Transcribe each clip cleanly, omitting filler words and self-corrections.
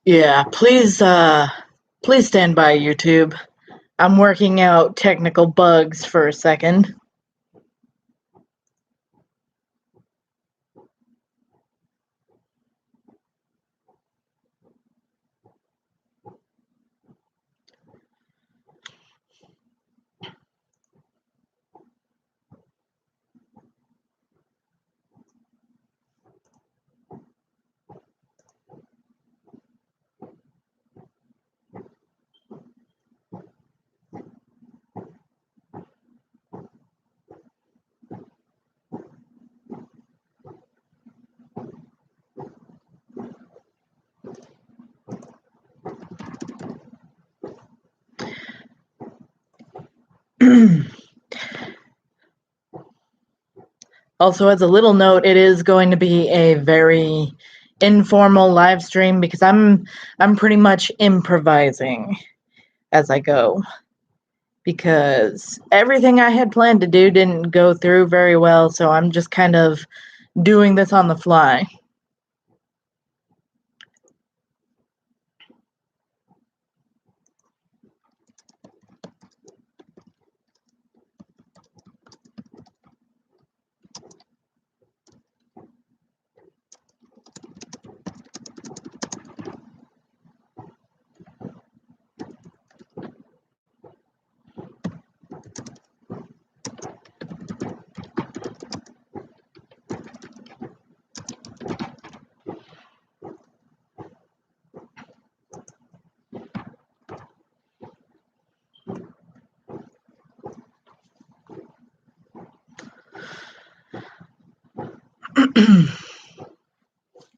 Yeah, please stand by, YouTube. I'm working out technical bugs for a second. Also, as a little note, it is going to be a very informal live stream because I'm pretty much improvising as I go, because everything I had planned to do didn't go through very well, so I'm just kind of doing this on the fly.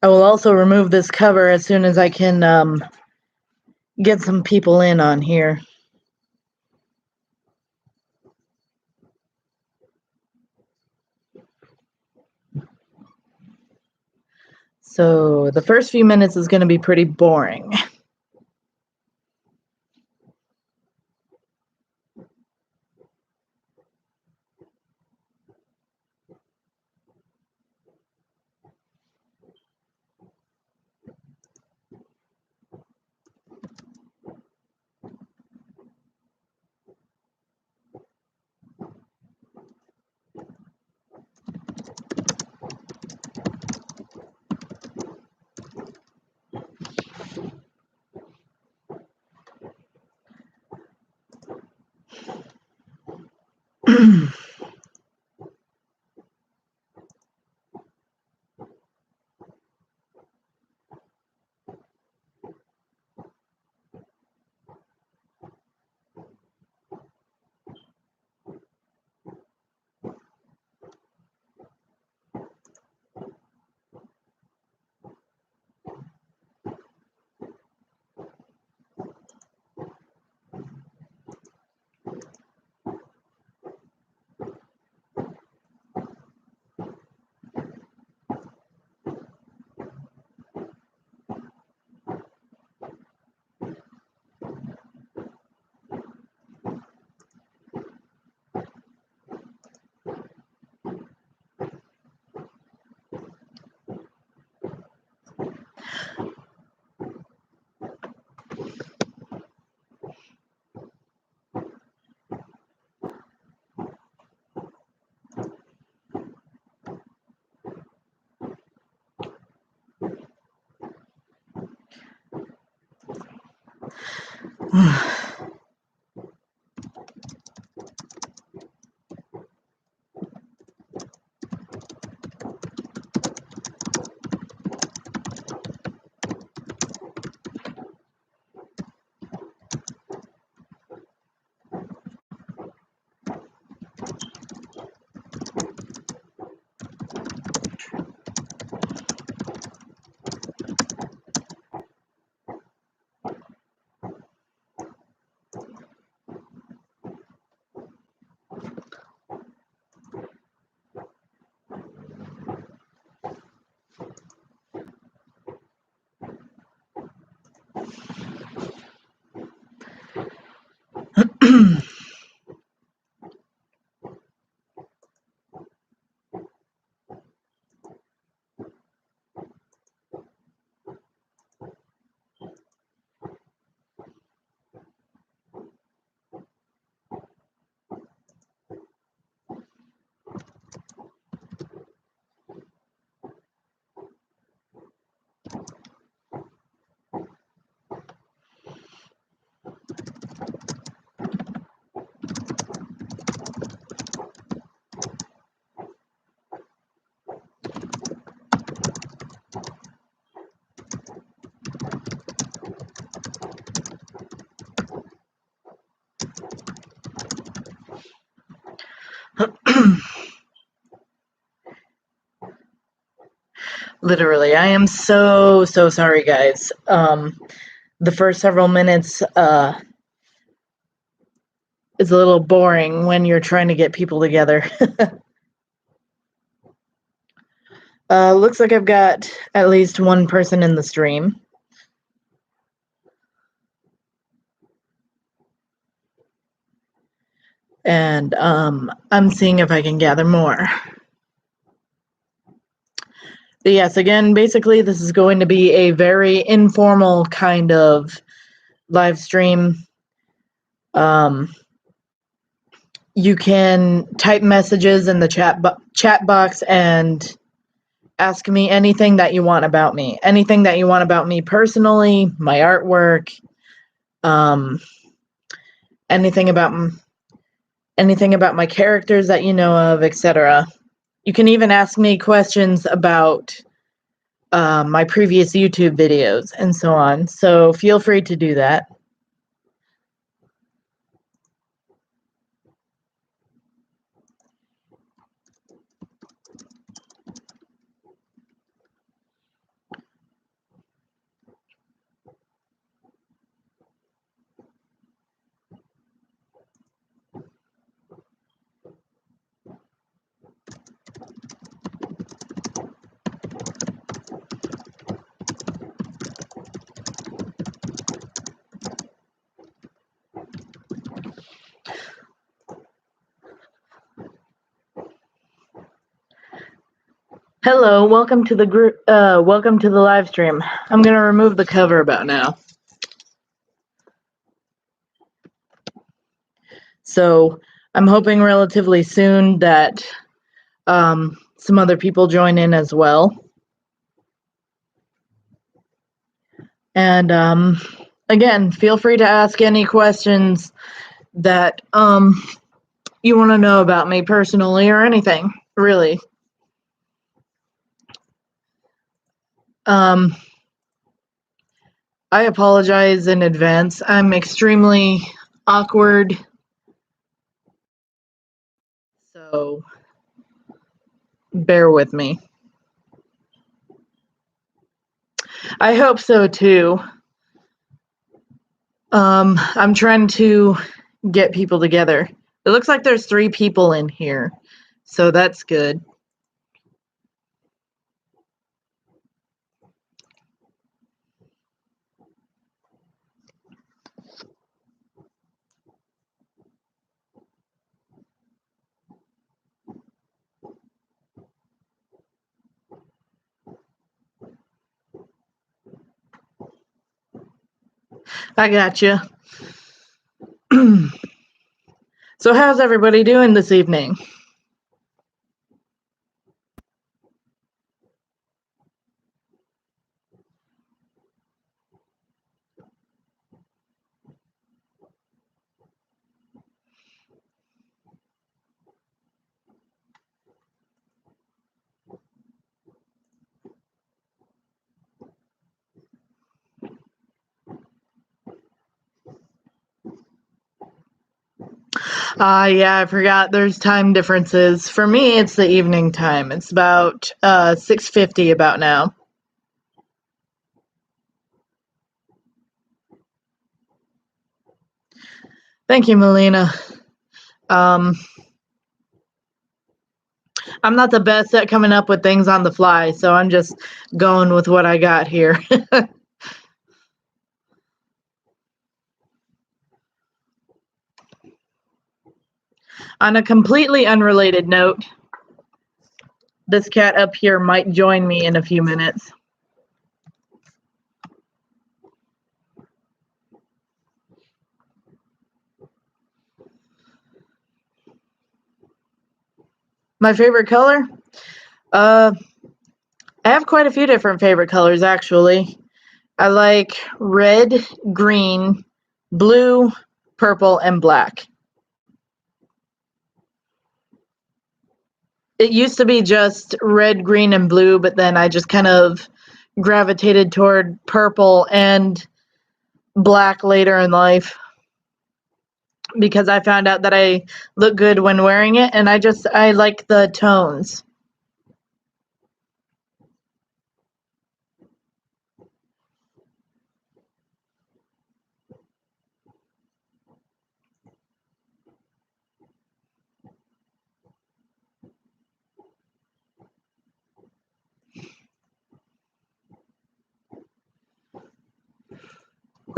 I will also remove this cover as soon as I can get some people in on here. So the first few minutes is going to be pretty boring. Literally, I am so sorry, guys. The first several minutes is a little boring when you're trying to get people together. Looks like I've got at least one person in the stream. And I'm seeing if I can gather more. But yes, again, basically this is going to be a very informal kind of live stream. You can type messages in the chat box and ask me anything that you want about me. Anything that you want about me personally, my artwork, anything about my characters that you know of, etc. You can even ask me questions about my previous YouTube videos and so on. So feel free to do that. Hello, welcome to the group. Welcome to the live stream. I'm gonna remove the cover about now. So I'm hoping relatively soon that some other people join in as well. And again, feel free to ask any questions that you want to know about me personally or anything, really. I apologize in advance. I'm extremely awkward. So bear with me. I hope so too. I'm trying to get people together. It looks like there's 3 people in here, so that's good. I gotcha. So how's everybody doing this evening? Yeah, I forgot there's time differences. For me, it's the evening time. It's about 6:50 about now. Thank you, Melina. I'm not the best at coming up with things on the fly, so I'm just going with what I got here. On a completely unrelated note, this cat up here might join me in a few minutes. My favorite color? I have quite a few different favorite colors, actually. I like red, green, blue, purple, and black. It used to be just red, green, and blue, but then I just kind of gravitated toward purple and black later in life because I found out that I look good when wearing it, and I like the tones.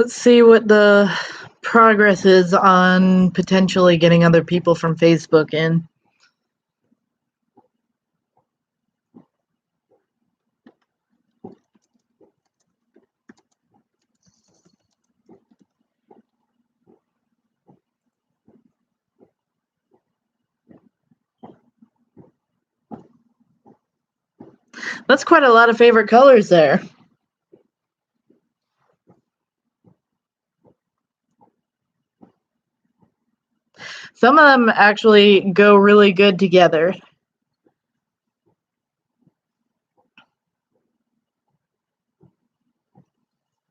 Let's see what the progress is on potentially getting other people from Facebook in. That's quite a lot of favorite colors there. Some of them actually go really good together.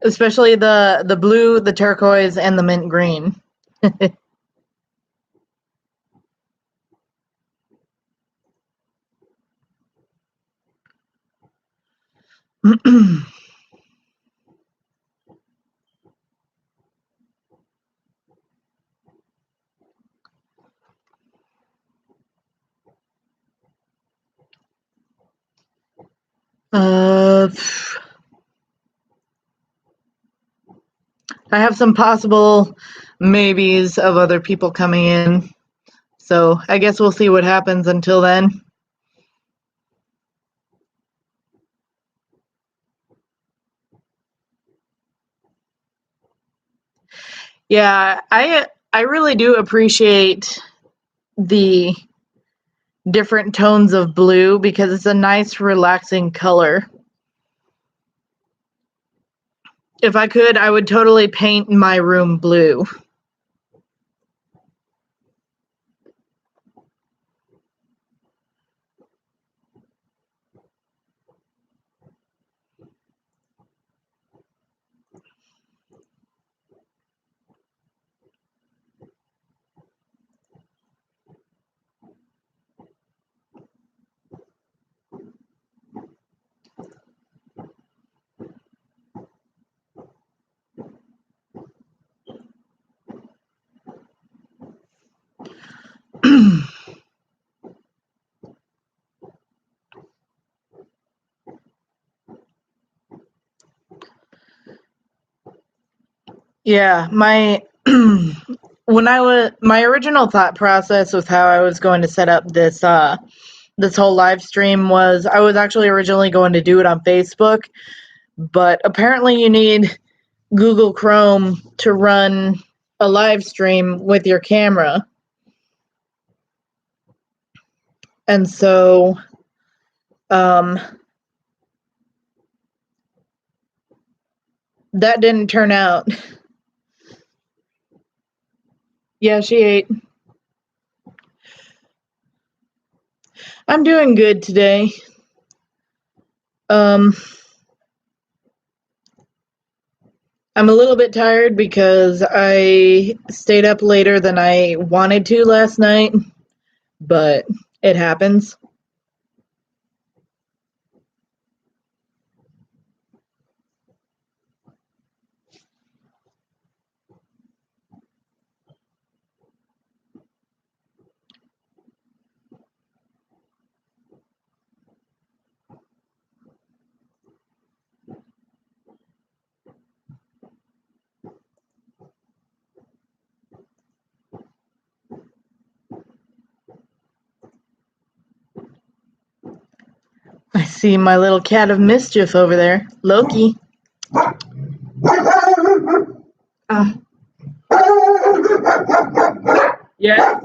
Especially the blue, the turquoise, and the mint green. I have some possible maybes of other people coming in. So I guess we'll see what happens until then. Yeah, I really do appreciate the different tones of blue because it's a nice relaxing color. If I could, I would totally paint my room blue. Yeah, my my original thought process with how I was going to set up this whole live stream was I was actually originally going to do it on Facebook, but apparently you need Google Chrome to run a live stream with your camera. And so that didn't turn out. Yeah, she ate. I'm doing good today. I'm a little bit tired because I stayed up later than I wanted to last night, but it happens. I see my little cat of mischief over there, Loki. Uh, yeah.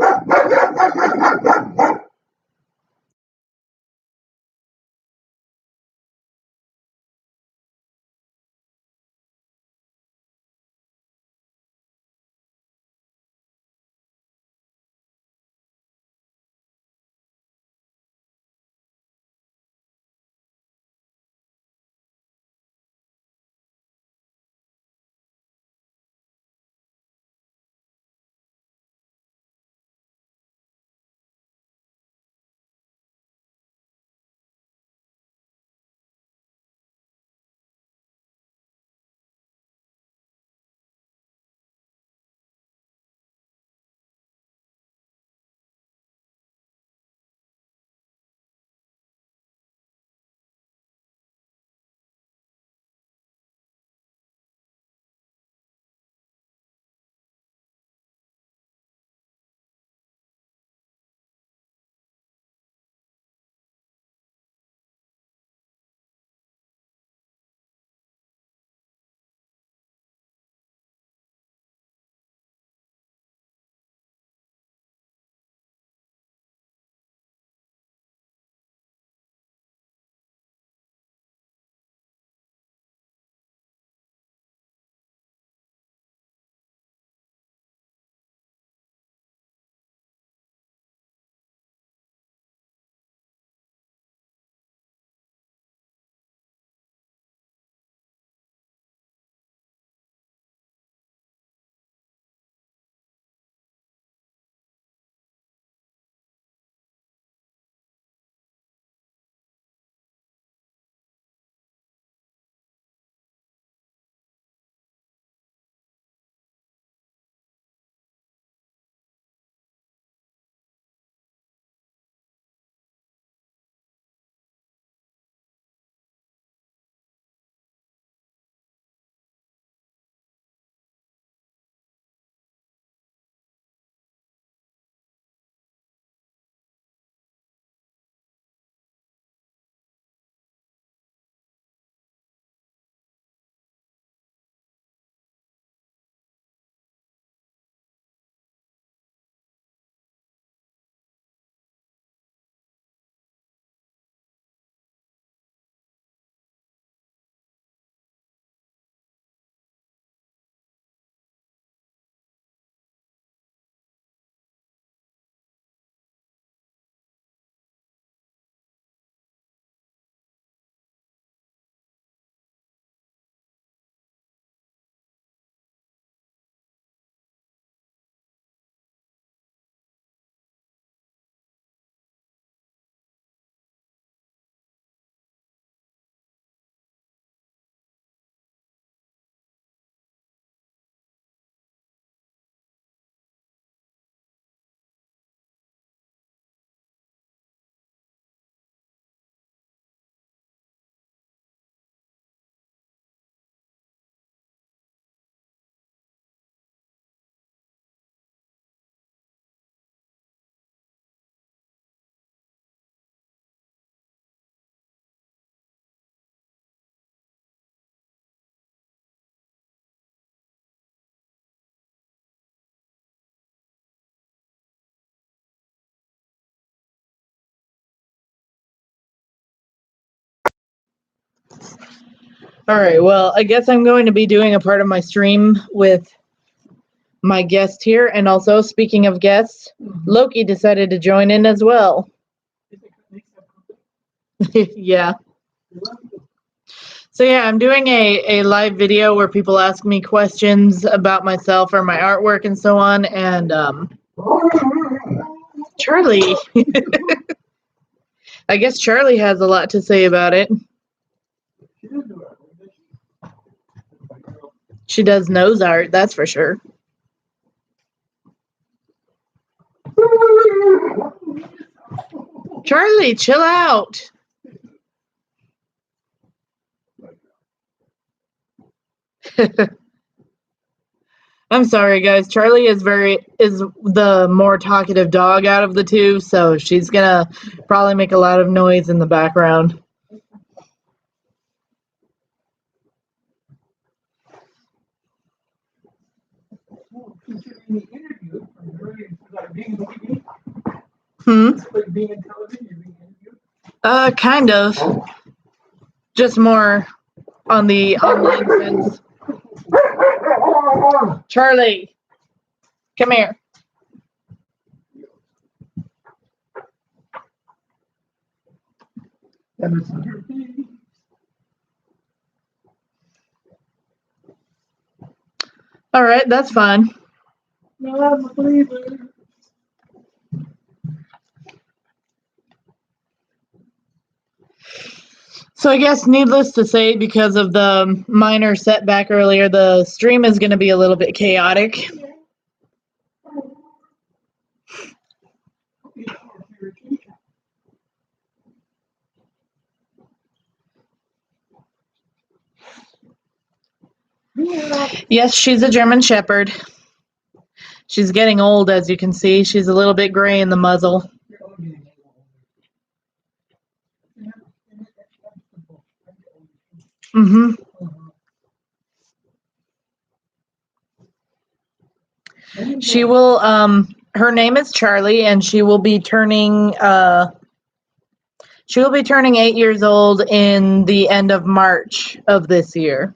All right, well, I guess I'm going to be doing a part of my stream with my guest here. And also, speaking of guests, Loki decided to join in as well. Yeah. So yeah, I'm doing a live video where people ask me questions about myself or my artwork and so on. And Charlie, I guess Charlie has a lot to say about it. She does nose art, that's for sure. Charlie, chill out. I'm sorry, guys. Charlie is the more talkative dog out of the two, so she's gonna probably make a lot of noise in the background. Kind of. Just more on the online sense. Charlie, come here. All right, that's fine. So I guess needless to say, because of the minor setback earlier, the stream is going to be a little bit chaotic. Yes, she's a German Shepherd. She's getting old, as you can see. She's a little bit gray in the muzzle. Mm-hmm. She will, her name is Charlie, and she will be turning 8 years old in the end of March of this year.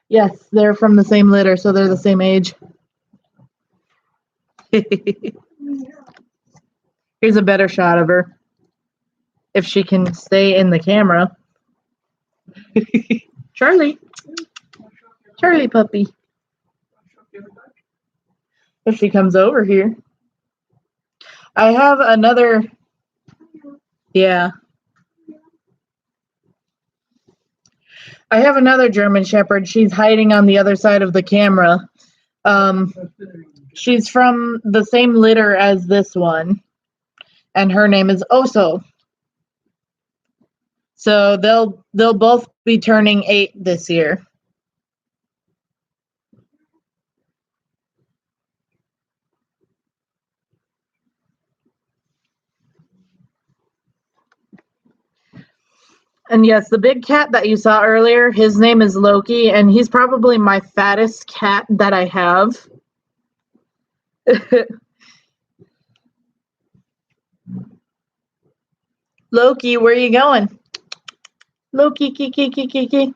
Yes, they're from the same litter, so they're the same age. Here's a better shot of her. If she can stay in the camera. Charlie. Charlie puppy. If she comes over here. I have another. Yeah. I have another German Shepherd. She's hiding on the other side of the camera. She's from the same litter as this one. And her name is Oso. So they'll both be turning 8 this year. And yes, the big cat that you saw earlier, his name is Loki, and he's probably my fattest cat that I have. Loki, where are you going? Loki, kiki.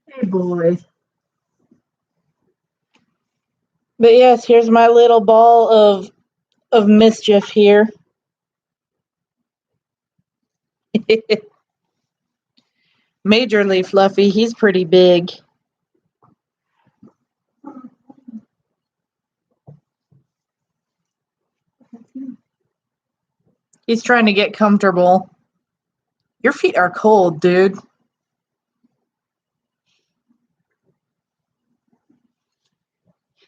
Hey, boy. But yes, here's my little ball of mischief here. Majorly fluffy. He's pretty big. He's trying to get comfortable. Your feet are cold, dude.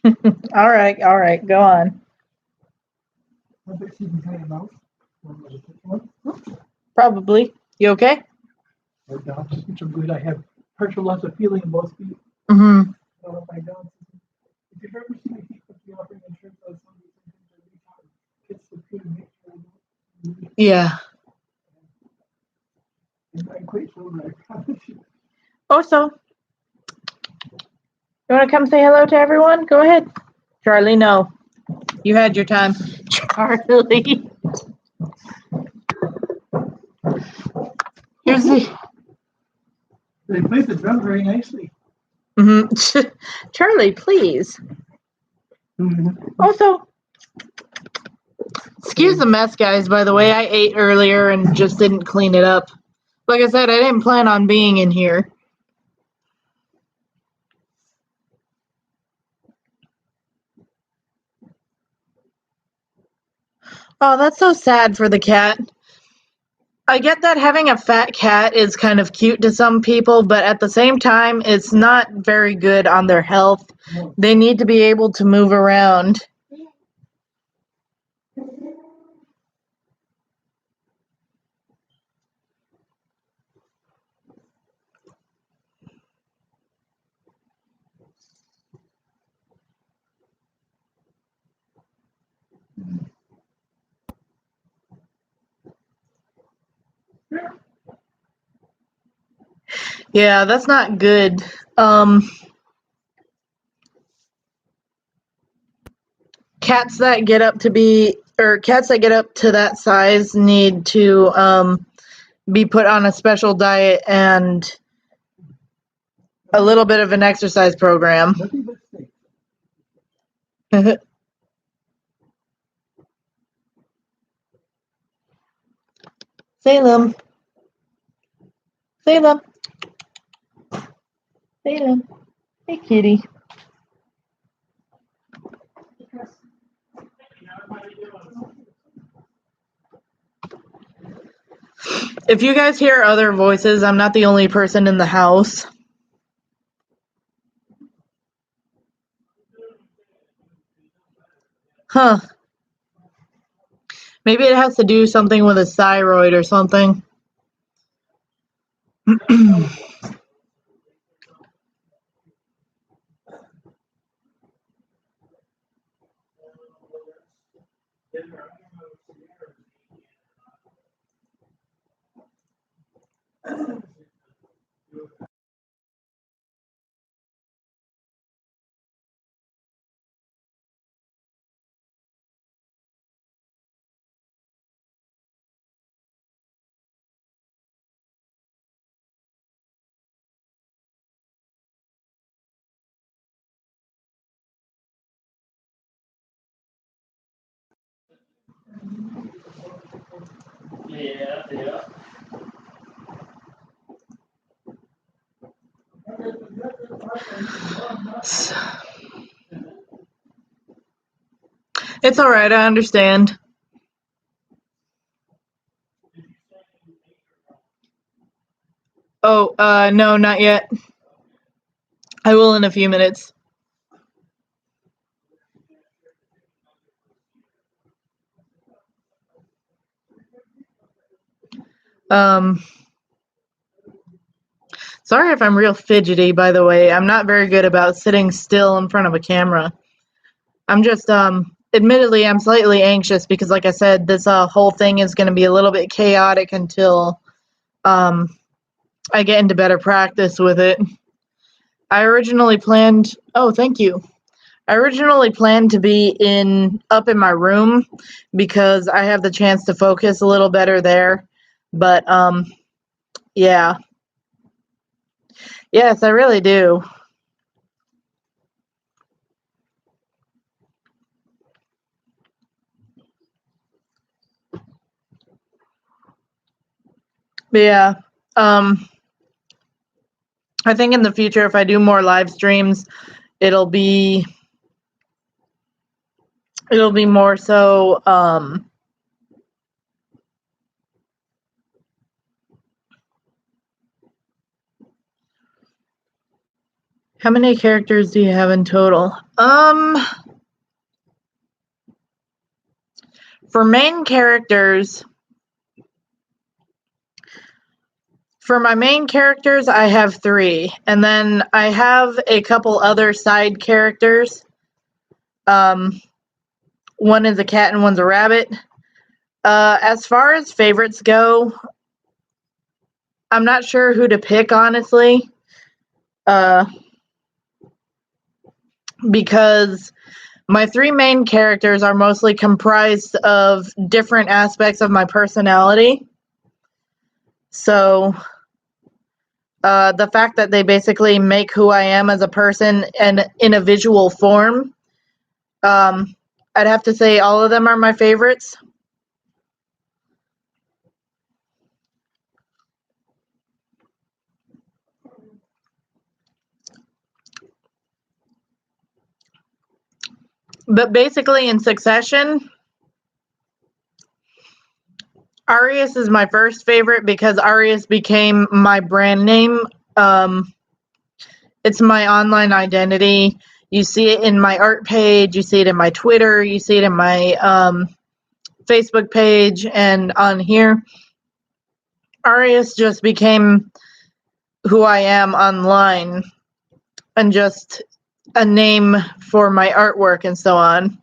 All right, go on. Probably. You okay? Which are good. I have partial loss of feeling in both feet. Mm-hmm. So if I don't, if you've ever seen a feet with the offering insurance, it's the feet. Yeah. I'm quite sure, right? Also, you want to come say hello to everyone? Go ahead. Charlie, no. You had your time. Charlie. Here's the. They played the drum very nicely. Charlie, please. Also, excuse the mess, guys, by the way. I ate earlier and just didn't clean it up. Like I said, I didn't plan on being in here. Oh, that's so sad for the cat. I get that having a fat cat is kind of cute to some people, but at the same time, it's not very good on their health. They need to be able to move around. Yeah, that's not good. Cats that get up to that size need to be put on a special diet and a little bit of an exercise program. Nothing but steak. Salem. Salem. Salem. Hey, kitty. If you guys hear other voices, I'm not the only person in the house. Huh. Maybe it has to do something with his thyroid or something. Yeah. It's all right, I understand. Oh, no, not yet. I will in a few minutes. Sorry if I'm real fidgety, by the way. I'm not very good about sitting still in front of a camera. I'm just, admittedly, I'm slightly anxious because, like I said, this whole thing is going to be a little bit chaotic until I get into better practice with it. I originally planned, oh, thank you. I originally planned to be up in my room because I have the chance to focus a little better there. But, yeah. Yes, I really do. But yeah, I think in the future, if I do more live streams, it'll be more so, how many characters do you have in total? For main characters, for my main characters, I have 3, and then I have a couple other side characters. One is a cat and one's a rabbit. As far as favorites go, I'm not sure who to pick, honestly. Because my 3 main characters are mostly comprised of different aspects of my personality. So the fact that they basically make who I am as a person and in a visual form, I'd have to say all of them are my favorites. But basically in succession, Arius is my first favorite because Arius became my brand name. It's my online identity. You see it in my art page, you see it in my Twitter, you see it in my Facebook page, and on here. Arius just became who I am online and just a name for my artwork and so on.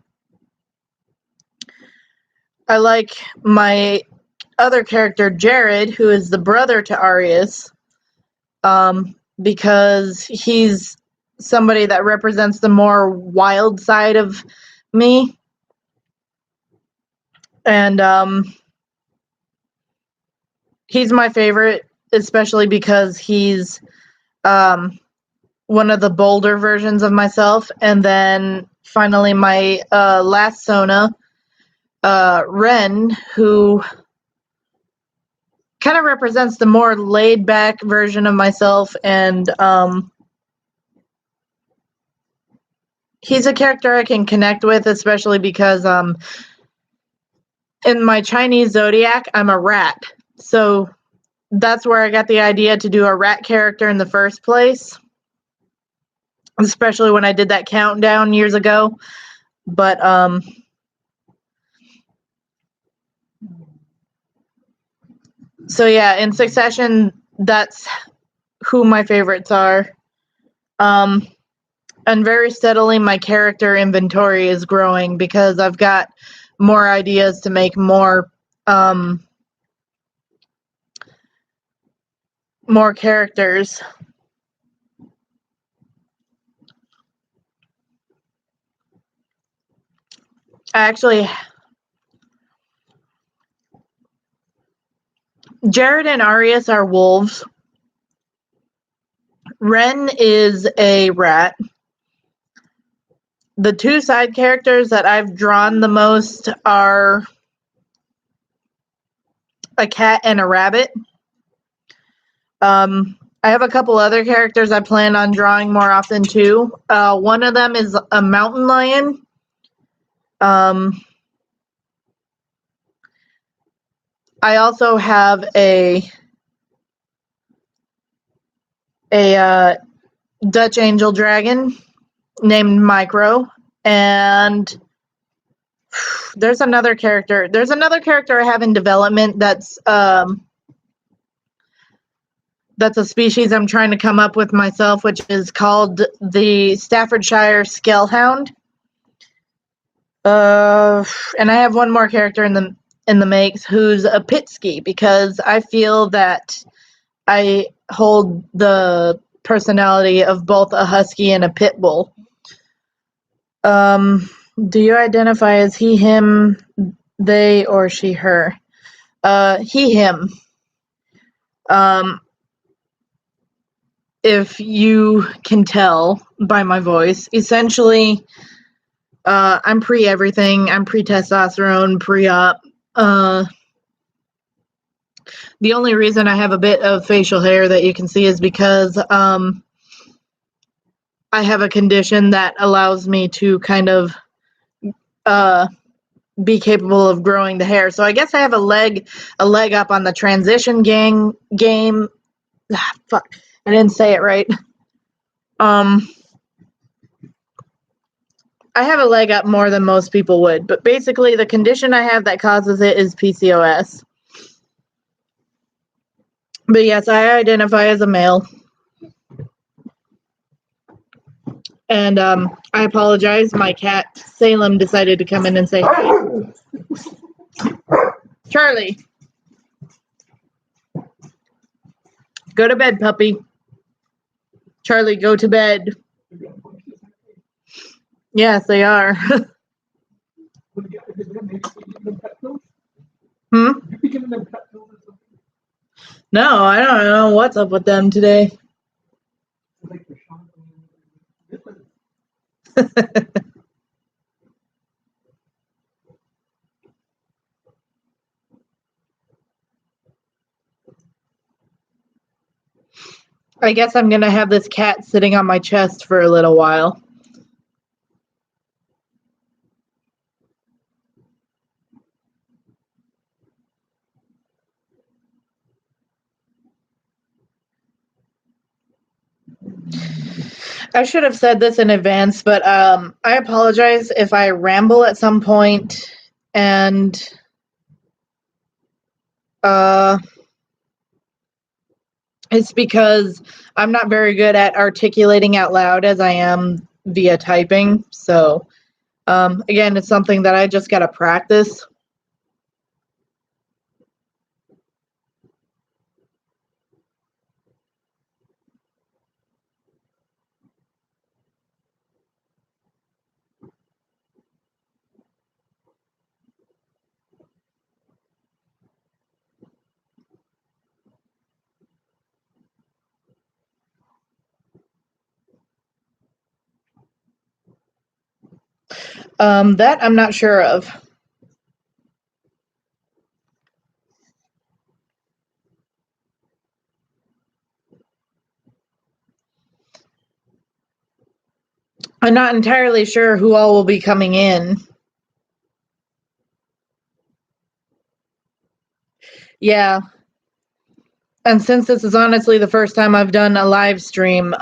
I like my other character, Jared, who is the brother to Arius, because he's somebody that represents the more wild side of me. And he's my favorite, especially because he's one of the bolder versions of myself. And then finally my last Sona, Ren, who kind of represents the more laid back version of myself, and he's a character I can connect with, especially because in my Chinese zodiac, I'm a rat. So that's where I got the idea to do a rat character in the first place, especially when I did that countdown years ago. But so yeah, in succession, that's who my favorites are. And very steadily, my character inventory is growing because I've got more ideas to make more characters. Actually, Jared and Arius are wolves. Ren is a rat. The two side characters that I've drawn the most are a cat and a rabbit. I have a couple other characters I plan on drawing more often too. One of them is a mountain lion. I also have a Dutch angel dragon named Micro, and there's another character I have in development that's a species I'm trying to come up with myself, which is called the Staffordshire Skellhound. And I have one more character in the makes who's a Pitsky, because I feel that I hold the personality of both a husky and a pit bull. Do you identify as he, him, they, or she, her? He, him. If you can tell by my voice, essentially, I'm pre-everything. I'm pre-testosterone, pre-op. The only reason I have a bit of facial hair that you can see is because I have a condition that allows me to kind of be capable of growing the hair. So I guess I have a leg up on the transition game. Fuck, I didn't say it right. I have a leg up more than most people would, but basically the condition I have that causes it is PCOS. But yes, I identify as a male. And I apologize. My cat, Salem, decided to come in and say, "Hey, Charlie, go to bed, puppy. Charlie, go to bed." Yes, they are. Hmm? No, I don't know what's up with them today. It's like they're shocking. I guess I'm gonna have this cat sitting on my chest for a little while. I should have said this in advance, but I apologize if I ramble at some point and uh, it's because I'm not very good at articulating out loud as I am via typing. So, again, it's something that I just got to practice. That I'm not sure of. I'm not entirely sure who all will be coming in. Yeah. And since this is honestly the first time I've done a live stream,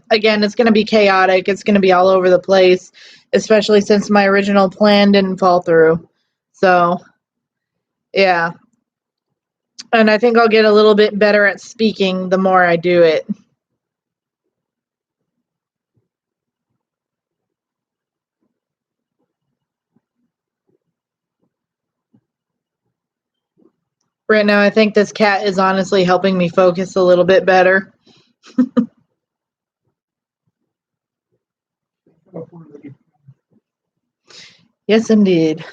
again, it's going to be chaotic. It's going to be all over the place, especially since my original plan didn't fall through. So, yeah. And I think I'll get a little bit better at speaking the more I do it. Right now, I think this cat is honestly helping me focus a little bit better. Yes, indeed.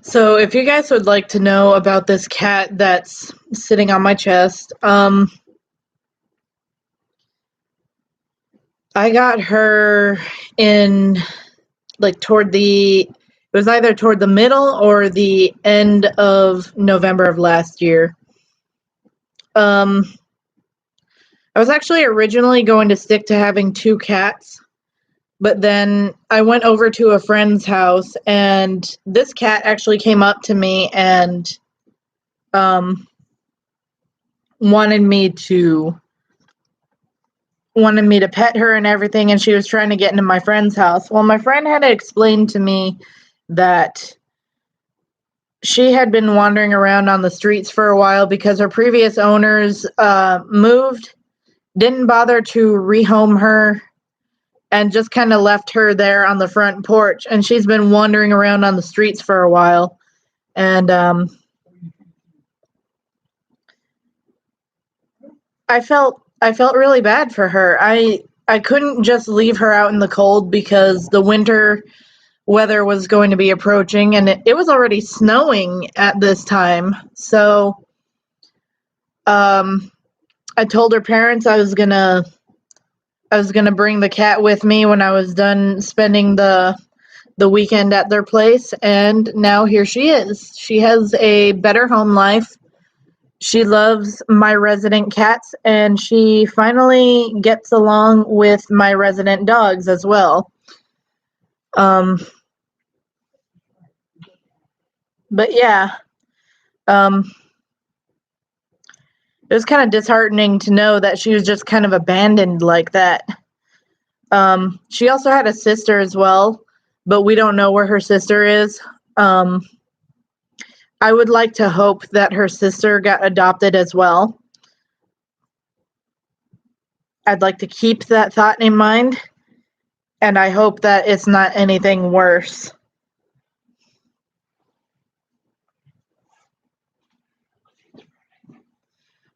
So, if you guys would like to know about this cat that's sitting on my chest, I got her in it was either toward the middle or the end of November of last year. I was actually originally going to stick to having 2 cats, but then I went over to a friend's house and this cat actually came up to me and um, wanted me to pet her and everything, and she was trying to get into my friend's house. Well, my friend had explained to me that she had been wandering around on the streets for a while because her previous owners moved, didn't bother to rehome her, and just kind of left her there on the front porch. And she's been wandering around on the streets for a while. And I felt really bad for her. I couldn't just leave her out in the cold because the winter weather was going to be approaching, and it was already snowing at this time. So I told her parents I was gonna bring the cat with me when I was done spending the weekend at their place, and now here she is. She has a better home life. She loves my resident cats, and she finally gets along with my resident dogs as well. But yeah, um, it was kind of disheartening to know that she was just kind of abandoned like that. She also had a sister as well, but we don't know where her sister is. I would like to hope that her sister got adopted as well. I'd like to keep that thought in mind, and I hope that it's not anything worse.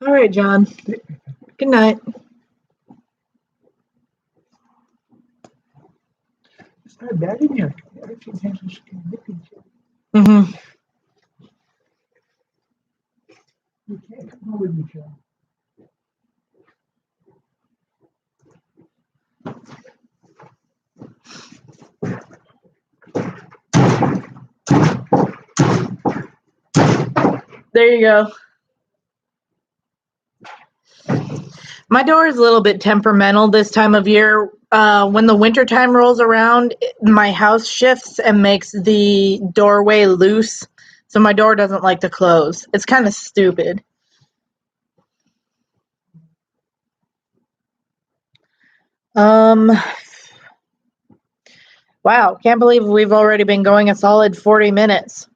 All right, John. Good night. It's not bad in here. Everything has Mm-hmm. Okay, come on with me, Joe. There you go. My door is a little bit temperamental this time of year. When the wintertime rolls around, my house shifts and makes the doorway loose, so my door doesn't like to close. It's kind of stupid. Wow, can't believe we've already been going a solid 40 minutes.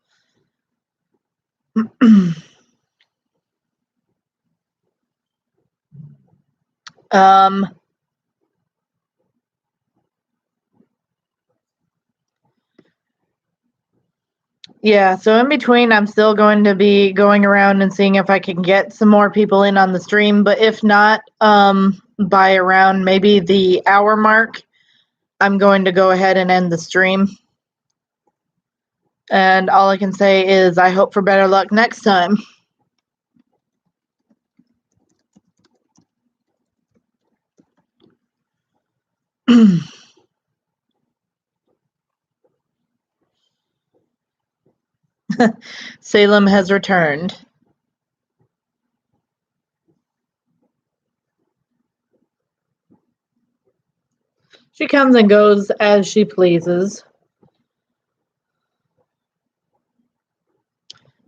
Yeah, so in between, I'm still going to be going around and seeing if I can get some more people in on the stream, but if not, by around maybe the hour mark, I'm going to go ahead and end the stream. And all I can say is I hope for better luck next time. Salem has returned. She comes and goes as she pleases.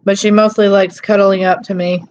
But she mostly likes cuddling up to me.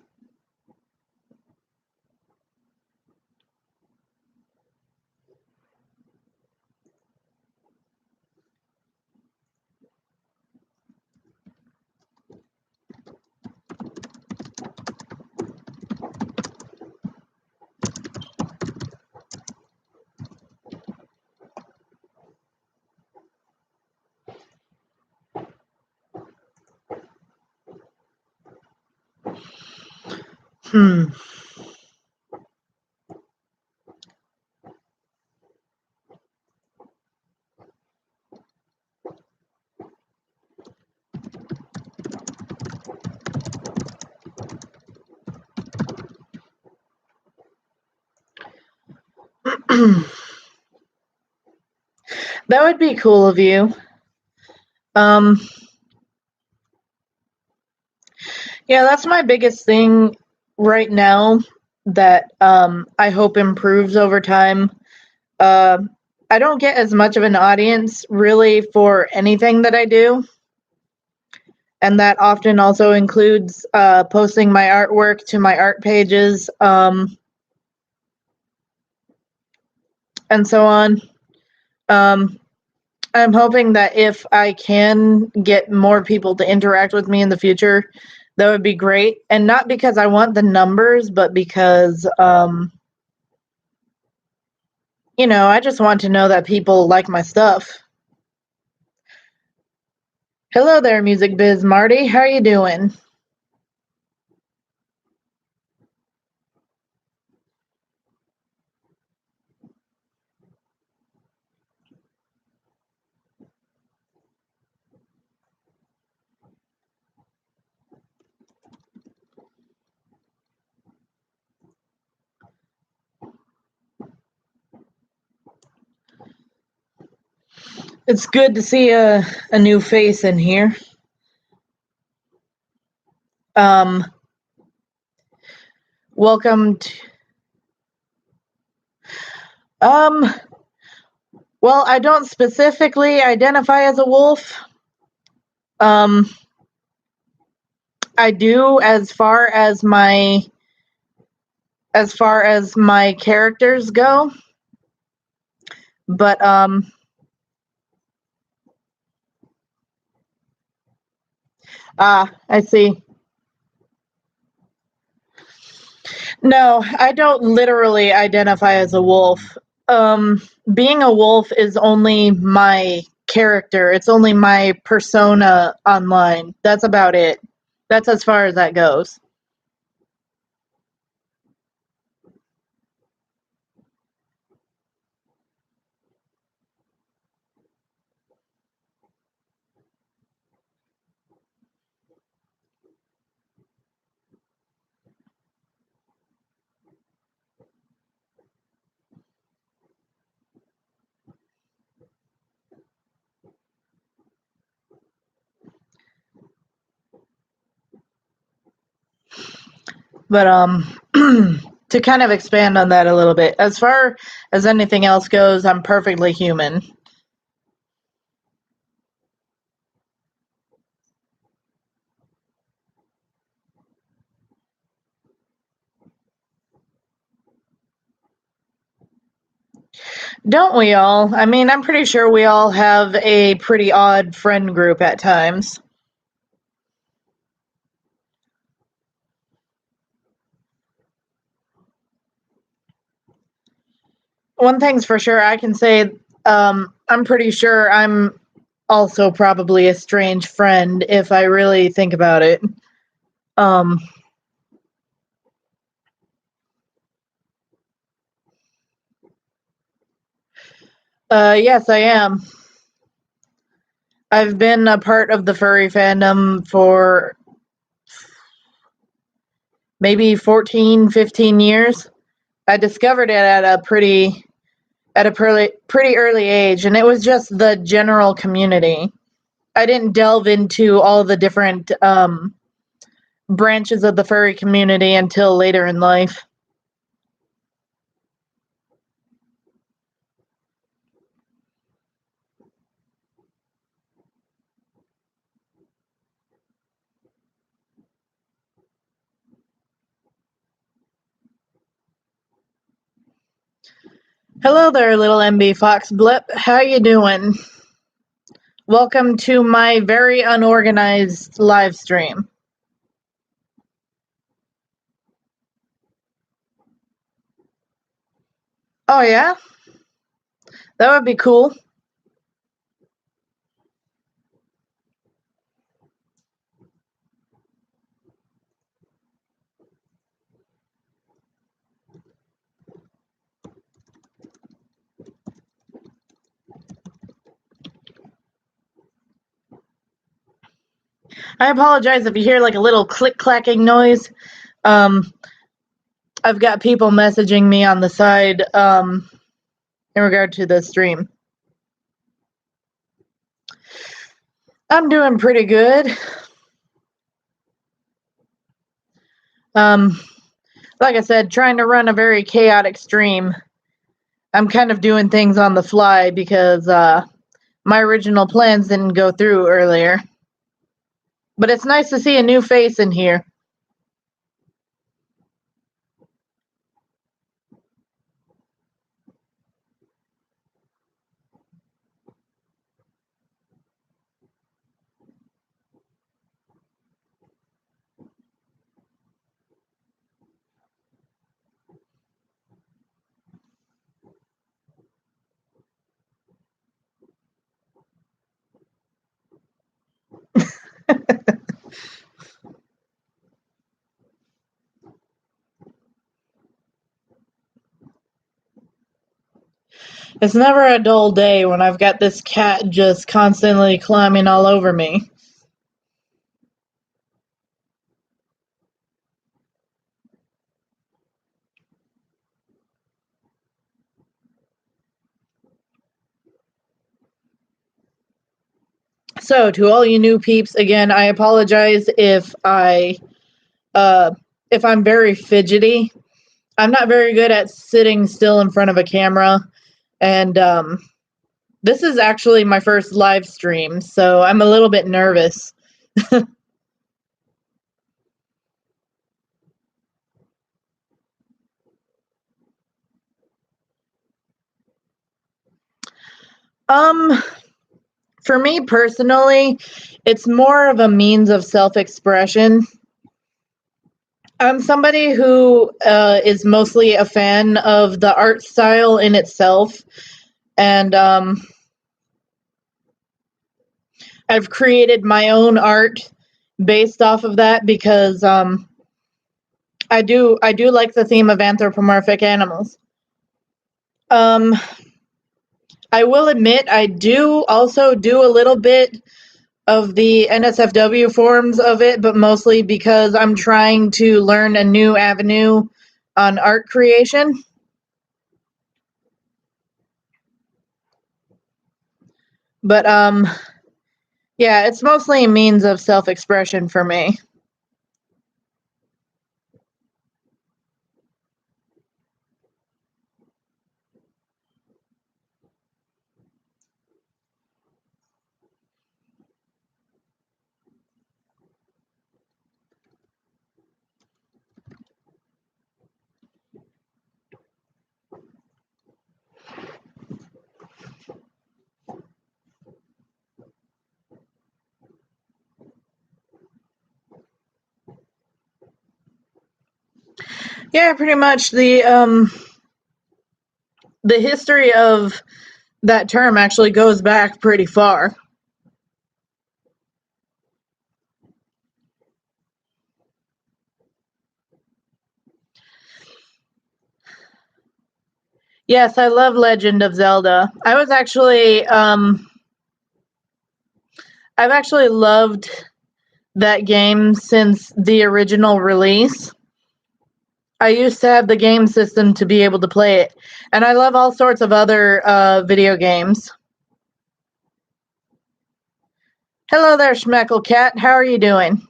That would be cool of you. Yeah, that's my biggest thing right now that I hope improves over time. I don't get as much of an audience really for anything that I do. And that often also includes posting my artwork to my art pages and so on. I'm hoping that if I can get more people to interact with me in the future, that would be great. And not because I want the numbers, but because, you know, I just want to know that people like my stuff. Hello there, Music Biz Marty. How are you doing? It's good to see a new face in here. Welcome to... Well, I don't specifically identify as a wolf. I do as far as my characters go. But I see. No, I don't literally identify as a wolf. Being a wolf is only my character. It's only my persona online. That's about it. That's as far as that goes. But to kind of expand on that a little bit, as far as anything else goes, I'm perfectly human. Don't we all? I mean, I'm pretty sure we all have a pretty odd friend group at times. One thing's for sure, I can say I'm pretty sure I'm also probably a strange friend if I really think about it. Um, yes, I am. I've been a part of the furry fandom for maybe 14, 15 years. I discovered it at a pretty early age, and it was just the general community. I didn't delve into all the different branches of the furry community until later in life. Hello there, little MB Fox Blip. How you doing? Welcome to my very unorganized live stream. Oh yeah? That would be cool. I apologize if you hear like a little click-clacking noise. Um, I've got people messaging me on the side in regard to the stream. I'm doing pretty good. Like I said, trying to run a very chaotic stream. I'm kind of doing things on the fly because my original plans didn't go through earlier. But it's nice to see a new face in here. It's never a dull day when I've got this cat just constantly climbing all over me. So, to all you new peeps, again, I apologize if I'm very fidgety. I'm not very good at sitting still in front of a camera, and this is actually my first live stream, so I'm a little bit nervous. Um, for me personally, it's more of a means of self-expression. I'm somebody who is mostly a fan of the art style in itself, and I've created my own art based off of that because I do like the theme of anthropomorphic animals. Um, I will admit I do also do a little bit of the NSFW forms of it, but mostly because I'm trying to learn a new avenue on art creation. But yeah, it's mostly a means of self-expression for me. Yeah, pretty much the history of that term actually goes back pretty far. Yes, I love Legend of Zelda. I've actually loved that game since the original release. I used to have the game system to be able to play it, and I love all sorts of other video games. Hello there, Schmeckle Cat. How are you doing?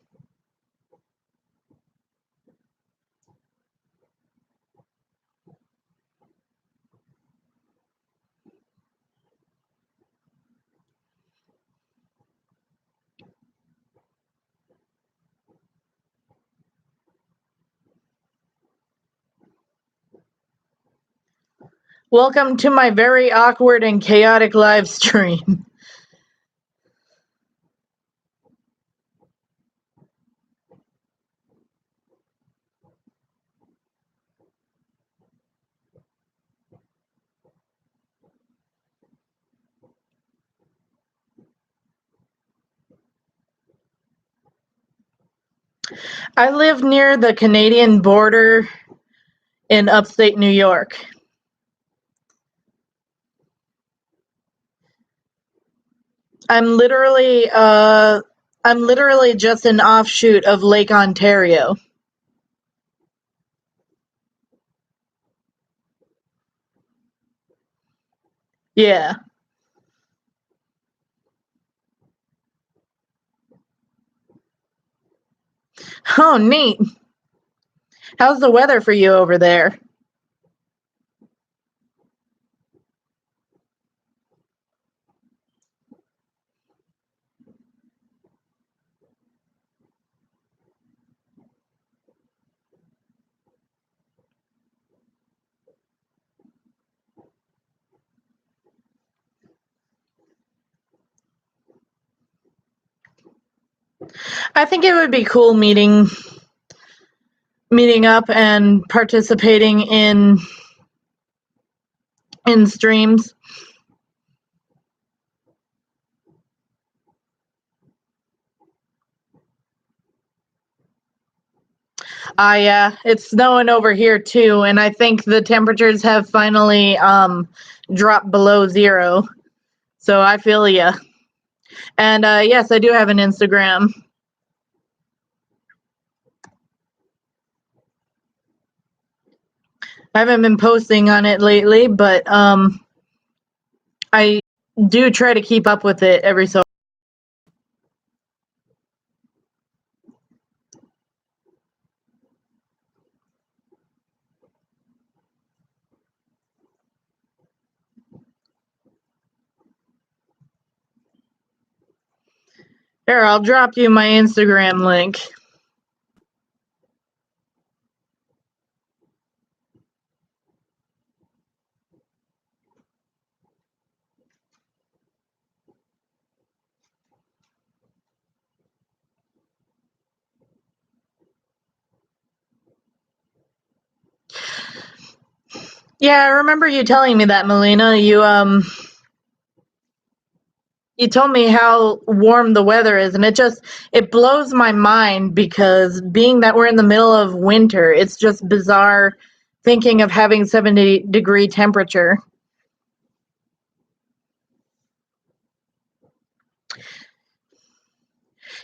Welcome to my very awkward and chaotic live stream. I live near the Canadian border in upstate New York. I'm literally just an offshoot of Lake Ontario. Yeah. Oh, neat. How's the weather for you over there? I think it would be cool meeting up and participating in streams. Yeah, it's snowing over here too, and I think the temperatures have finally dropped below 0. So I feel ya. And yes, I do have an Instagram. I haven't been posting on it lately, but I do try to keep up with it every so. Here, I'll drop you my Instagram link. Yeah, I remember you telling me that, Melina. You told me how warm the weather is, and it blows my mind because being that we're in the middle of winter, it's just bizarre thinking of having 70-degree temperature.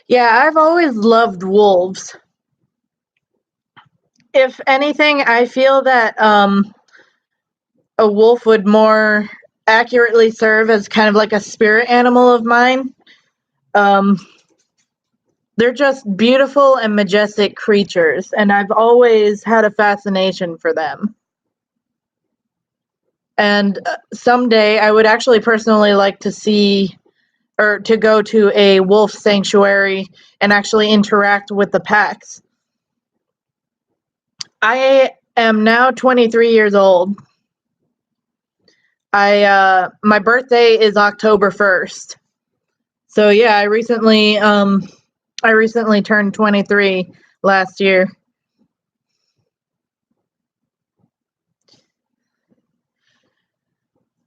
Yeah, I've always loved wolves. If anything, I feel that a wolf would more accurately serve as kind of like a spirit animal of mine. They're just beautiful and majestic creatures, and I've always had a fascination for them. And someday I would actually personally like to see or to go to a wolf sanctuary and actually interact with the packs. I am now 23 years old. My birthday is October 1st. So yeah, I recently turned 23 last year.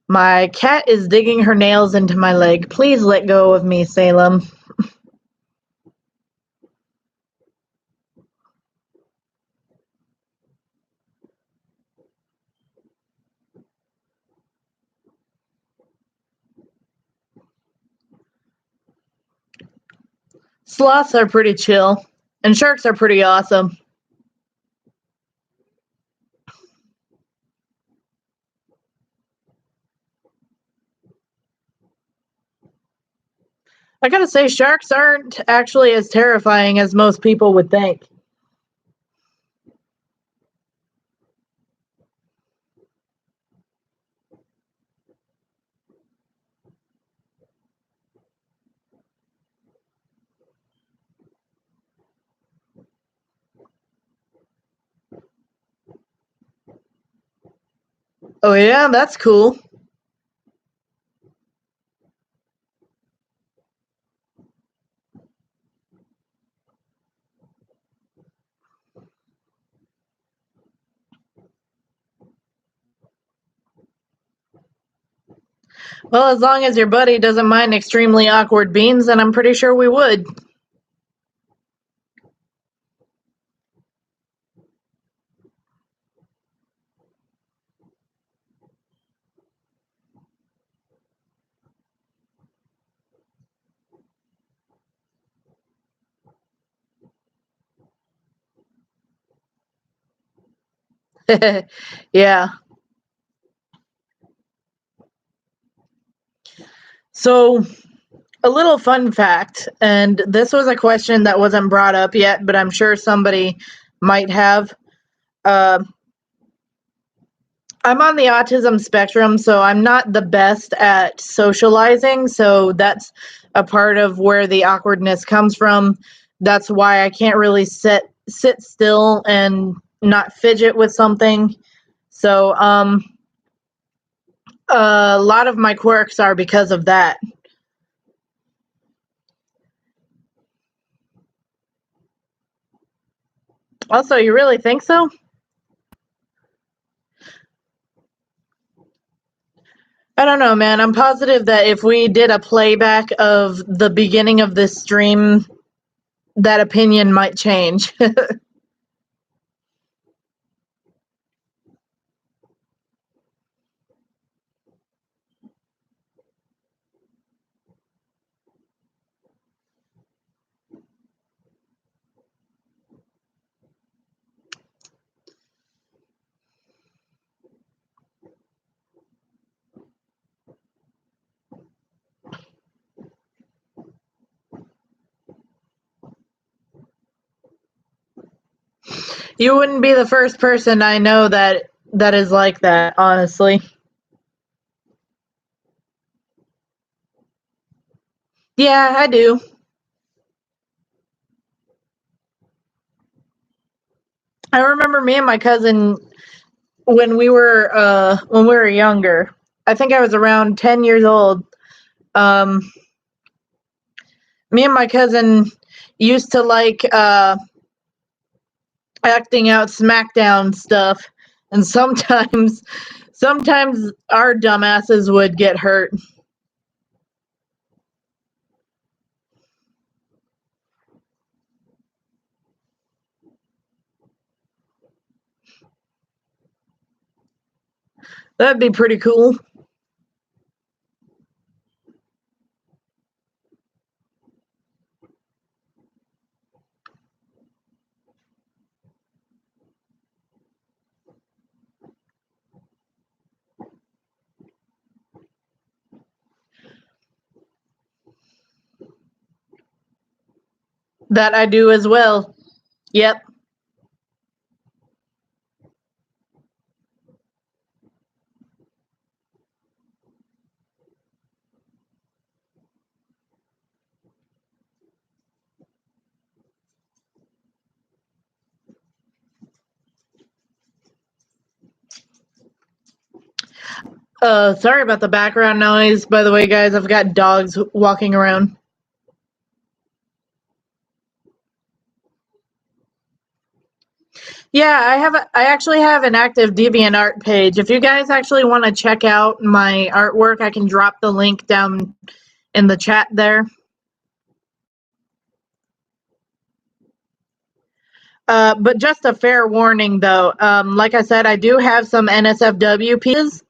My cat is digging her nails into my leg. Please let go of me, Salem. Sloths are pretty chill, and sharks are pretty awesome. I gotta say, sharks aren't actually as terrifying as most people would think. Oh yeah, that's cool. Well, as long as your buddy doesn't mind extremely awkward beans, then I'm pretty sure we would. Yeah. So, a little fun fact, and this was a question that wasn't brought up yet, but I'm sure somebody might have. Uh, I'm on the autism spectrum, so I'm not the best at socializing. So that's a part of where the awkwardness comes from. That's why I can't really sit still and not fidget with something. So a lot of my quirks are because of that. Also, you really think so? I don't know, man. I'm positive that if we did a playback of the beginning of this stream, that opinion might change. You wouldn't be the first person I know that is like that, honestly. Yeah, I do. I remember me and my cousin when we were younger. I think I was around 10 years old. Um Me and my cousin used to like acting out SmackDown stuff, and sometimes our dumbasses would get hurt. That'd be pretty cool. That I do as well. Yep. Sorry about the background noise. By the way, guys, I've got dogs walking around. Yeah, I actually have an active DeviantArt page. If you guys actually want to check out my artwork, I can drop the link down in the chat there. But just a fair warning, though. Like I said, I do have some NSFW pieces,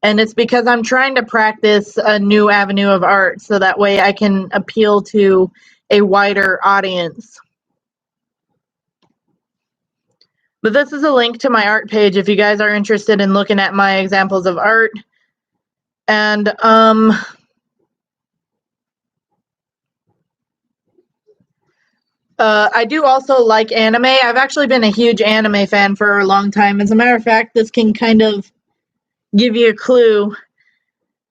and it's because I'm trying to practice a new avenue of art, so that way I can appeal to a wider audience. But this is a link to my art page if you guys are interested in looking at my examples of art. And I do also like anime. I've actually been a huge anime fan for a long time. As a matter of fact, this can kind of give you a clue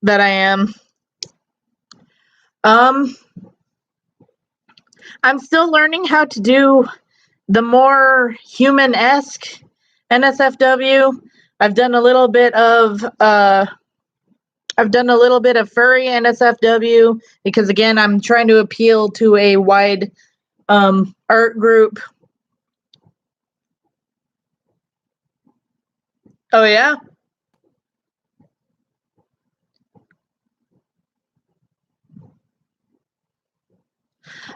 that I am. I'm still learning how to do the more human-esque NSFW. I've done a little bit of furry NSFW because, again, I'm trying to appeal to a wide art group. Oh, yeah?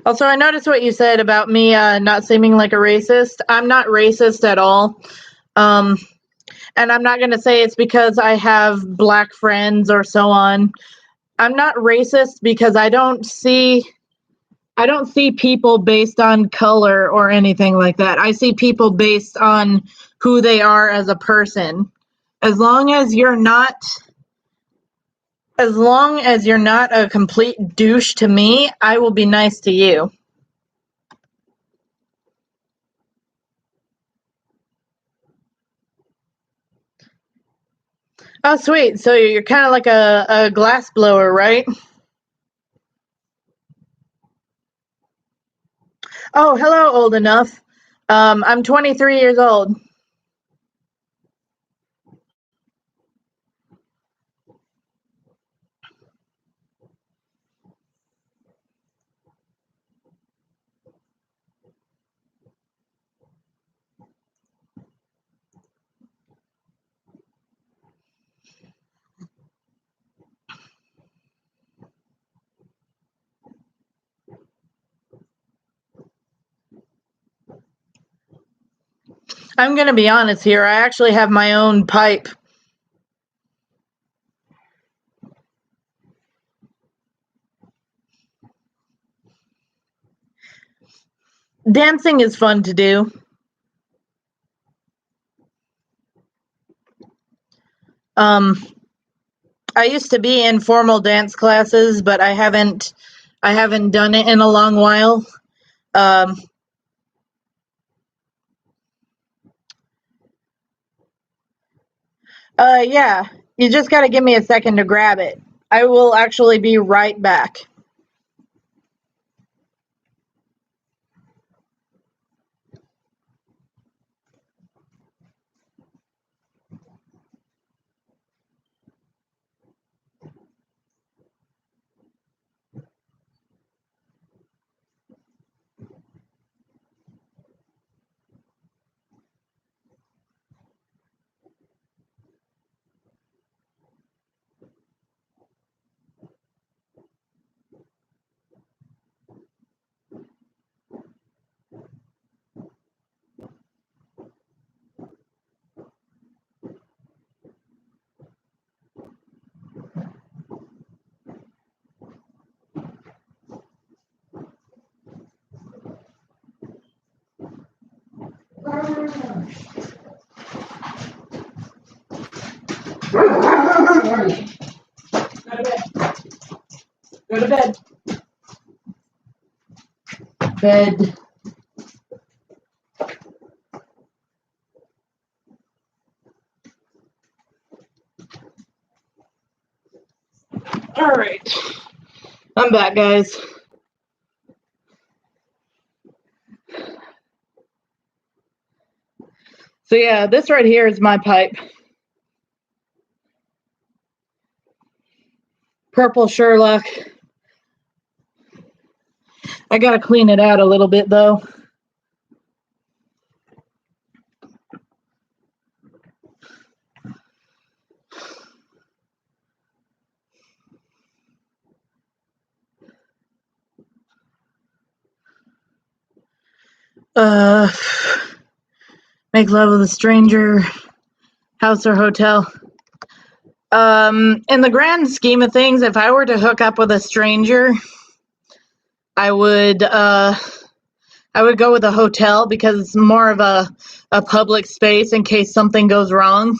Also, I noticed what you said about me not seeming like a racist. I'm not racist at all. And I'm not going to say it's because I have black friends or so on. I'm not racist because I don't see people based on color or anything like that. I see people based on who they are as a person. As long as you're not a complete douche to me, I will be nice to you. Oh, sweet. So you're kind of like a glass blower, right? Oh, hello, old enough. I'm 23 years old. I'm going to be honest here. I actually have my own pipe. Dancing is fun to do. I used to be in formal dance classes, but I haven't done it in a long while. Yeah, you just got to give me a second to grab it. I will actually be right back. Go to bed. Bed. All right. I'm back, guys. So yeah, this right here is my pipe. Purple Sherlock. I gotta clean it out a little bit though. Make love with a stranger, house or hotel. In the grand scheme of things, if I were to hook up with a stranger, I would go with a hotel because it's more of a public space in case something goes wrong.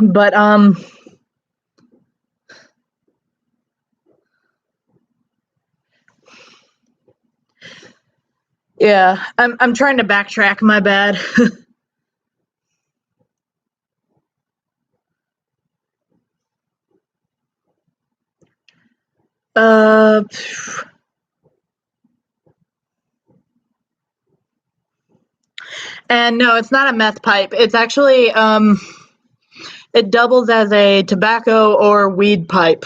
But yeah, I'm trying to backtrack, my bad. uh and no, it's not a meth pipe. It's actually it doubles as a tobacco or weed pipe.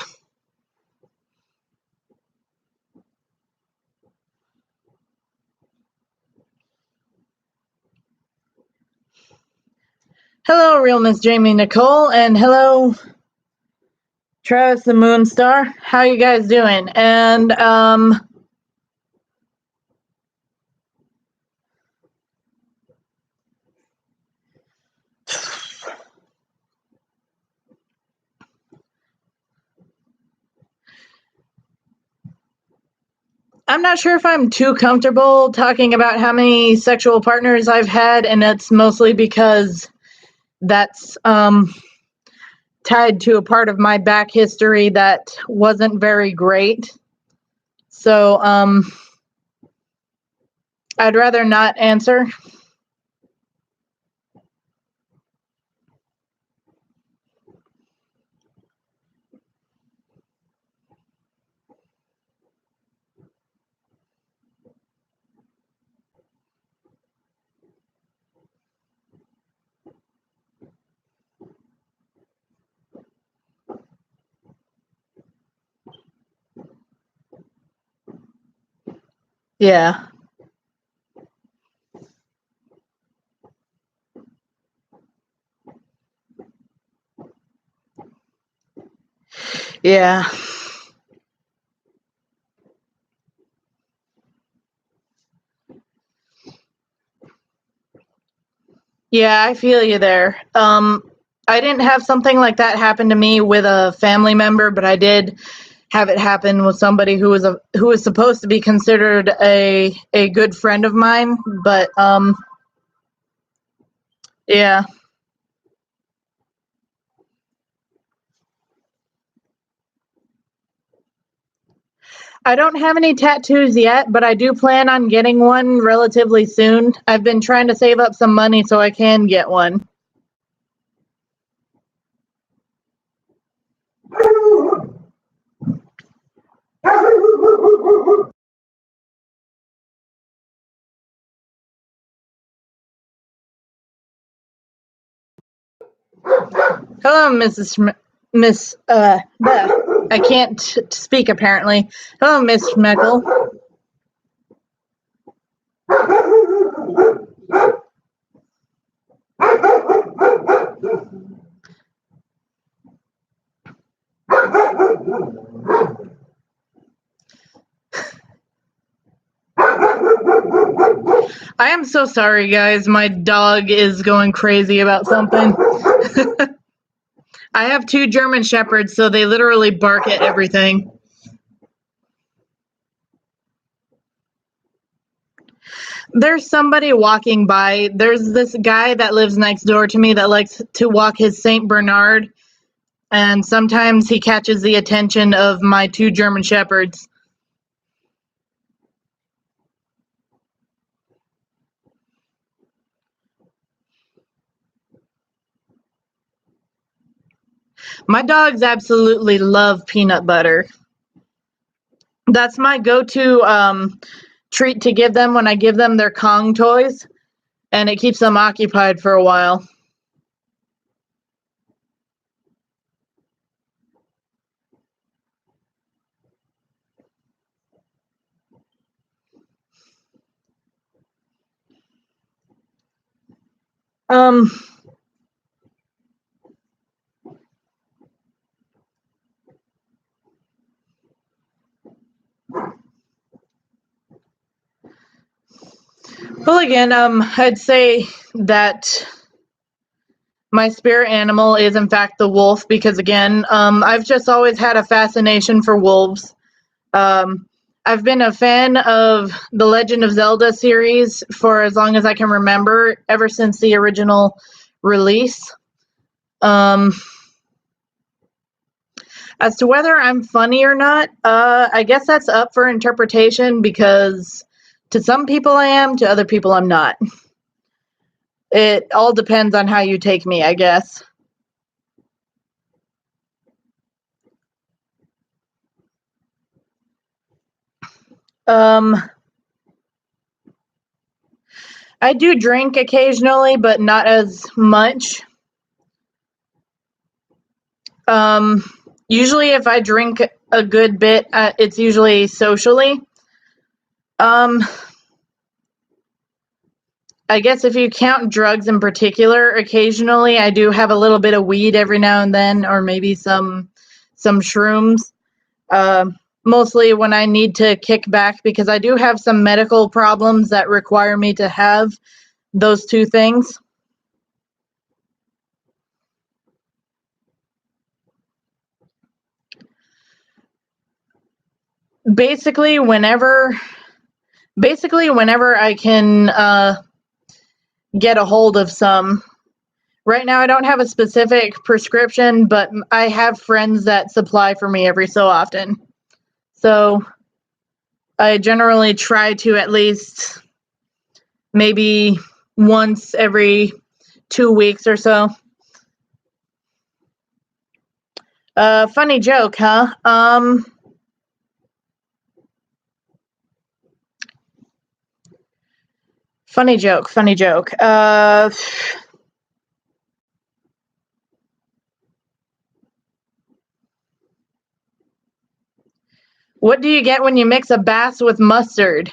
Hello, real Miss Jamie Nicole, and hello, Travis the Moonstar. How you guys doing? And I'm not sure if I'm too comfortable talking about how many sexual partners I've had, and it's mostly because that's tied to a part of my back history that wasn't very great. So I'd rather not answer. Yeah. Yeah. Yeah, I feel you there. I didn't have something like that happen to me with a family member, but I did have it happen with somebody who was supposed to be considered a good friend of mine, but yeah. I don't have any tattoos yet, but I do plan on getting one relatively soon. I've been trying to save up some money so I can get one. Hello, Miss Beth. I can't speak apparently. Hello, Miss Schmeckle. I am so sorry, guys. My dog is going crazy about something. I have 2 German Shepherds, so they literally bark at everything. There's somebody walking by. There's this guy that lives next door to me that likes to walk his Saint Bernard, and sometimes he catches the attention of my 2 German Shepherds. My dogs absolutely love peanut butter. That's my go-to treat to give them when I give them their Kong toys, and it keeps them occupied for a while. Um, Well, again, I'd say that my spirit animal is in fact the wolf because again, I've just always had a fascination for wolves. I've been a fan of the Legend of Zelda series for as long as I can remember, ever since the original release. As to whether I'm funny or not, I guess that's up for interpretation because to some people I am, to other people I'm not. It all depends on how you take me, I guess. I do drink occasionally, but not as much. Usually if I drink a good bit, it's usually socially. I guess if you count drugs in particular, occasionally I do have a little bit of weed every now and then, or maybe some shrooms. Mostly when I need to kick back because I do have some medical problems that require me to have those two things. Basically, whenever I can get a hold of some. Right now, I don't have a specific prescription, but I have friends that supply for me every so often. So I generally try to at least maybe once every 2 weeks or so. Funny joke, huh? Funny joke. What do you get when you mix a bass with mustard?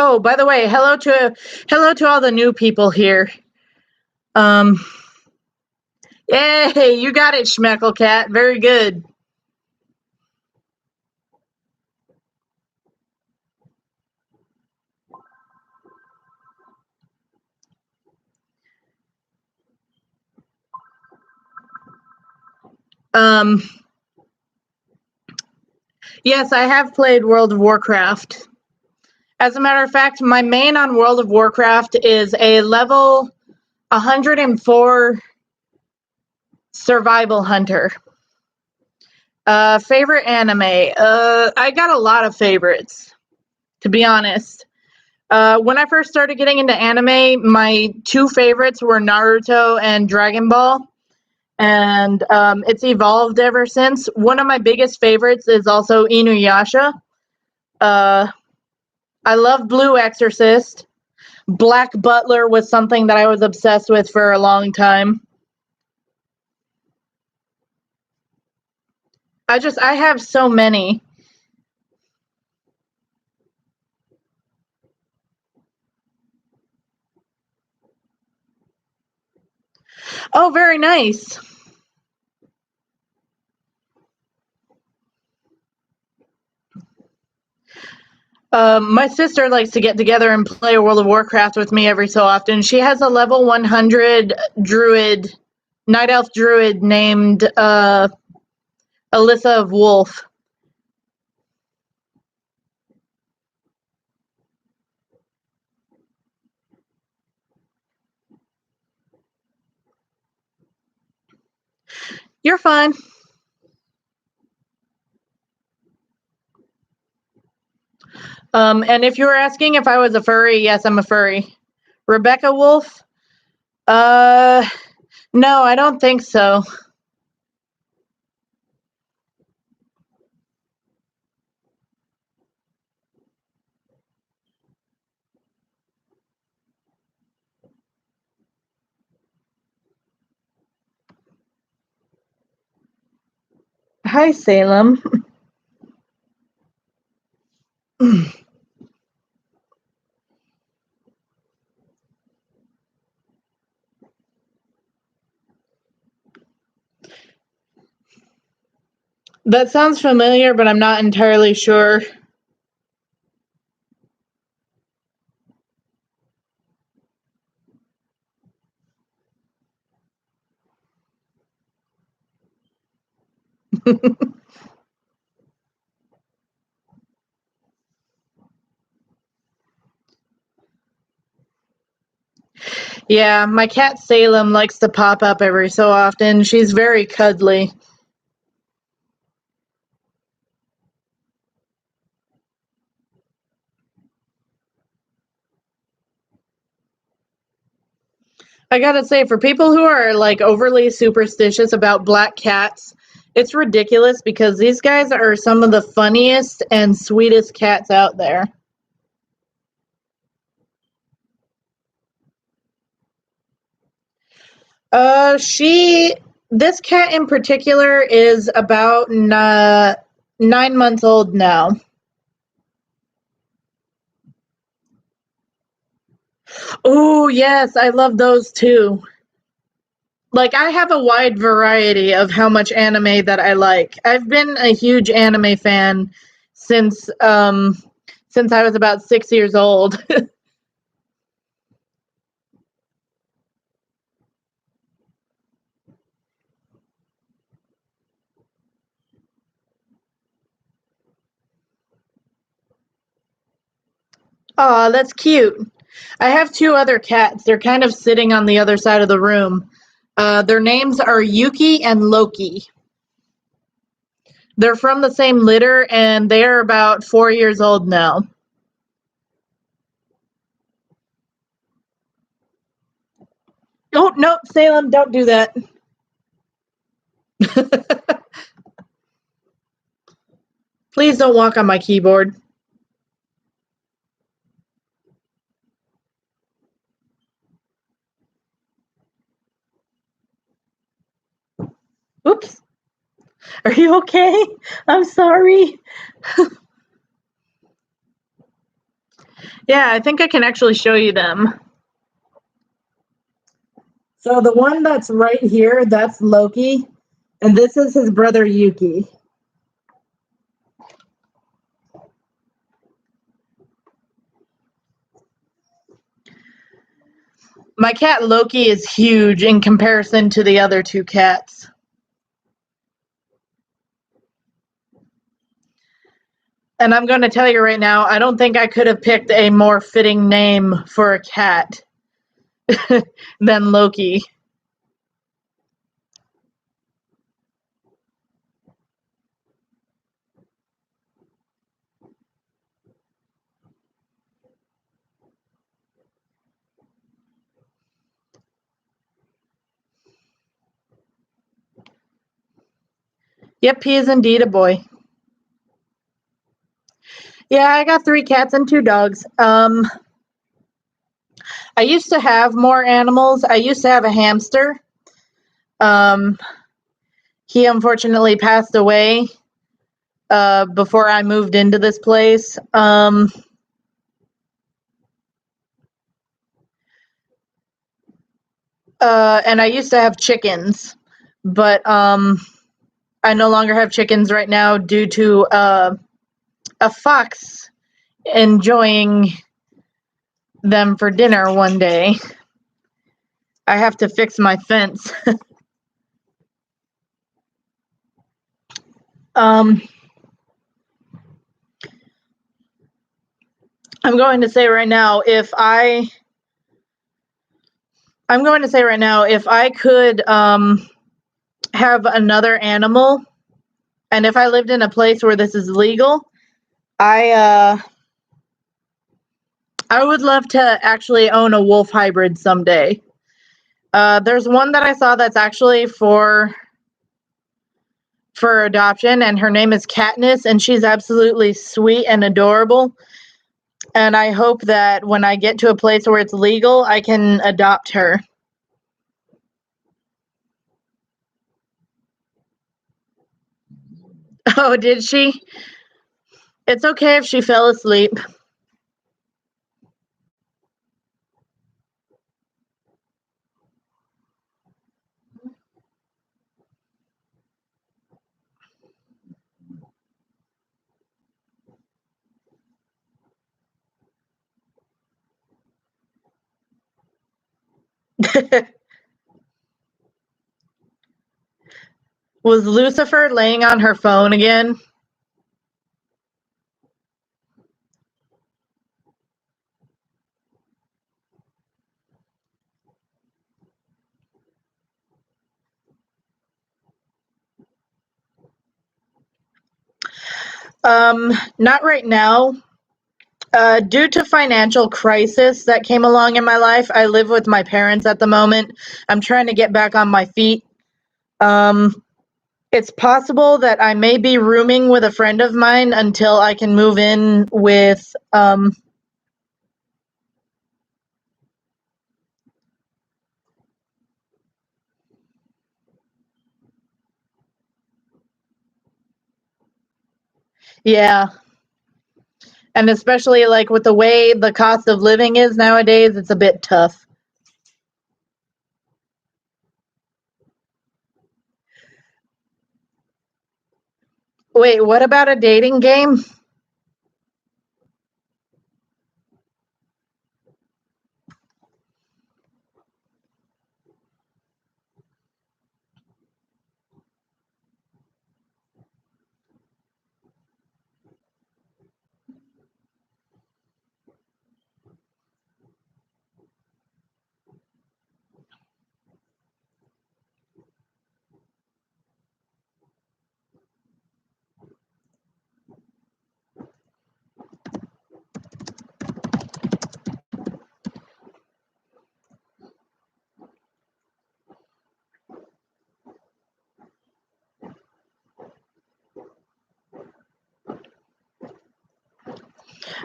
Oh, by the way, hello to all the new people here. Um, Yay, you got it, Schmecklecat. Very good. Um, yes, I have played World of Warcraft. As a matter of fact, my main on World of Warcraft is a level 104 survival hunter. Favorite anime? I got a lot of favorites, to be honest. When I first started getting into anime, my two favorites were Naruto and Dragon Ball. And it's evolved ever since. One of my biggest favorites is also Inuyasha. I love Blue Exorcist. Black Butler was something that I was obsessed with for a long time. I have so many. Oh, very nice. My sister likes to get together and play World of Warcraft with me every so often. She has a level 100 druid, night elf druid named Alyssa of Wolf. You're fine. And if you were asking if I was a furry, yes, I'm a furry. Rebecca Wolf? No, I don't think so. Hi, Salem. That sounds familiar, but I'm not entirely sure. Yeah, my cat Salem likes to pop up every so often. She's very cuddly. I gotta say, for people who are like overly superstitious about black cats, it's ridiculous because these guys are some of the funniest and sweetest cats out there. This cat in particular is about 9 months old now. Oh, yes, I love those too. Like, I have a wide variety of how much anime that I like. I've been a huge anime fan since since I was about 6 years old. Aw, that's cute. I have two other cats. They're kind of sitting on the other side of the room. Their names are Yuki and Loki. They're from the same litter and they're about 4 years old now. Oh, no, Salem, don't do that. Please don't walk on my keyboard. Oops. Are you okay? I'm sorry. Yeah, I think I can actually show you them. So the one that's right here, that's Loki, and this is his brother Yuki. My cat Loki is huge in comparison to the other two cats. And I'm going to tell you right now, I don't think I could have picked a more fitting name for a cat than Loki. Yep, he is indeed a boy. Yeah, I got 3 cats and 2 dogs. I used to have more animals. I used to have a hamster. Um, he unfortunately passed away before I moved into this place. And I used to have chickens, but I no longer have chickens right now due to a fox enjoying them for dinner one day. I have to fix my fence. um, I'm going to say right now, if I could have another animal, and if I lived in a place where this is legal, I would love to actually own a wolf hybrid someday. There's one that I saw that's actually for adoption, and her name is Katniss, and she's absolutely sweet and adorable. And I hope that when I get to a place where it's legal, I can adopt her. Oh, did she? It's okay if she fell asleep. Was Lucifer laying on her phone again? Not right now. Due to financial crisis that came along in my life, I live with my parents at the moment. I'm trying to get back on my feet. It's possible that I may be rooming with a friend of mine until I can move in with, yeah. And especially like with the way the cost of living is nowadays, it's a bit tough. Wait, what about a dating game?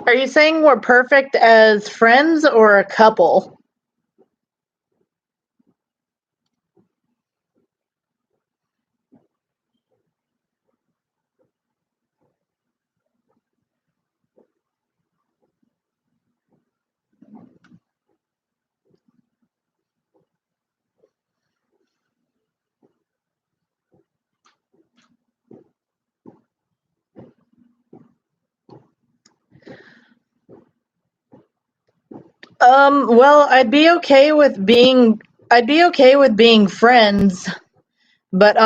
Are you saying we're perfect as friends or a couple? Well, I'd be okay with being friends, but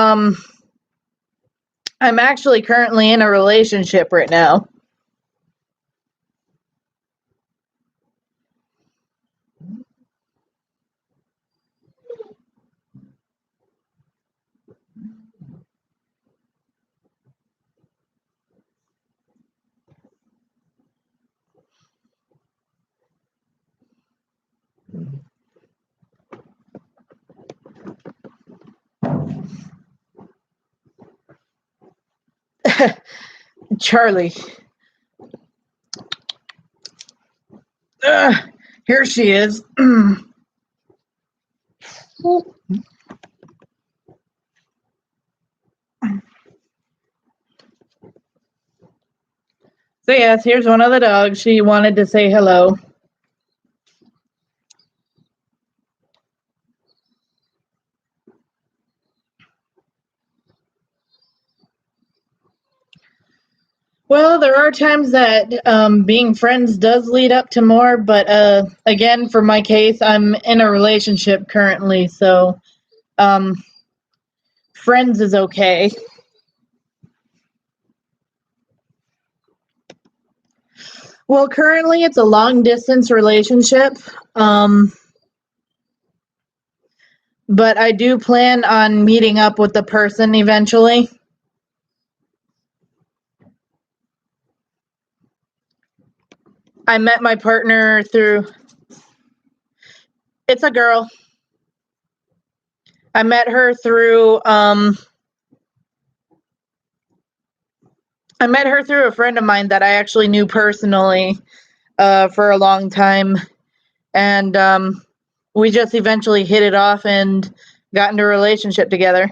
I'm actually currently in a relationship right now. Charlie. Here she is. So yes, here's one of the dogs. She wanted to say hello. Well, there are times that being friends does lead up to more, but again, for my case, I'm in a relationship currently, so um, friends is okay. Well, currently it's a long distance relationship, um, but I do plan on meeting up with the person eventually. I met my partner through, it's a girl. I met her through, I met her through a friend of mine that I actually knew personally for a long time. And we just eventually hit it off and got into a relationship together.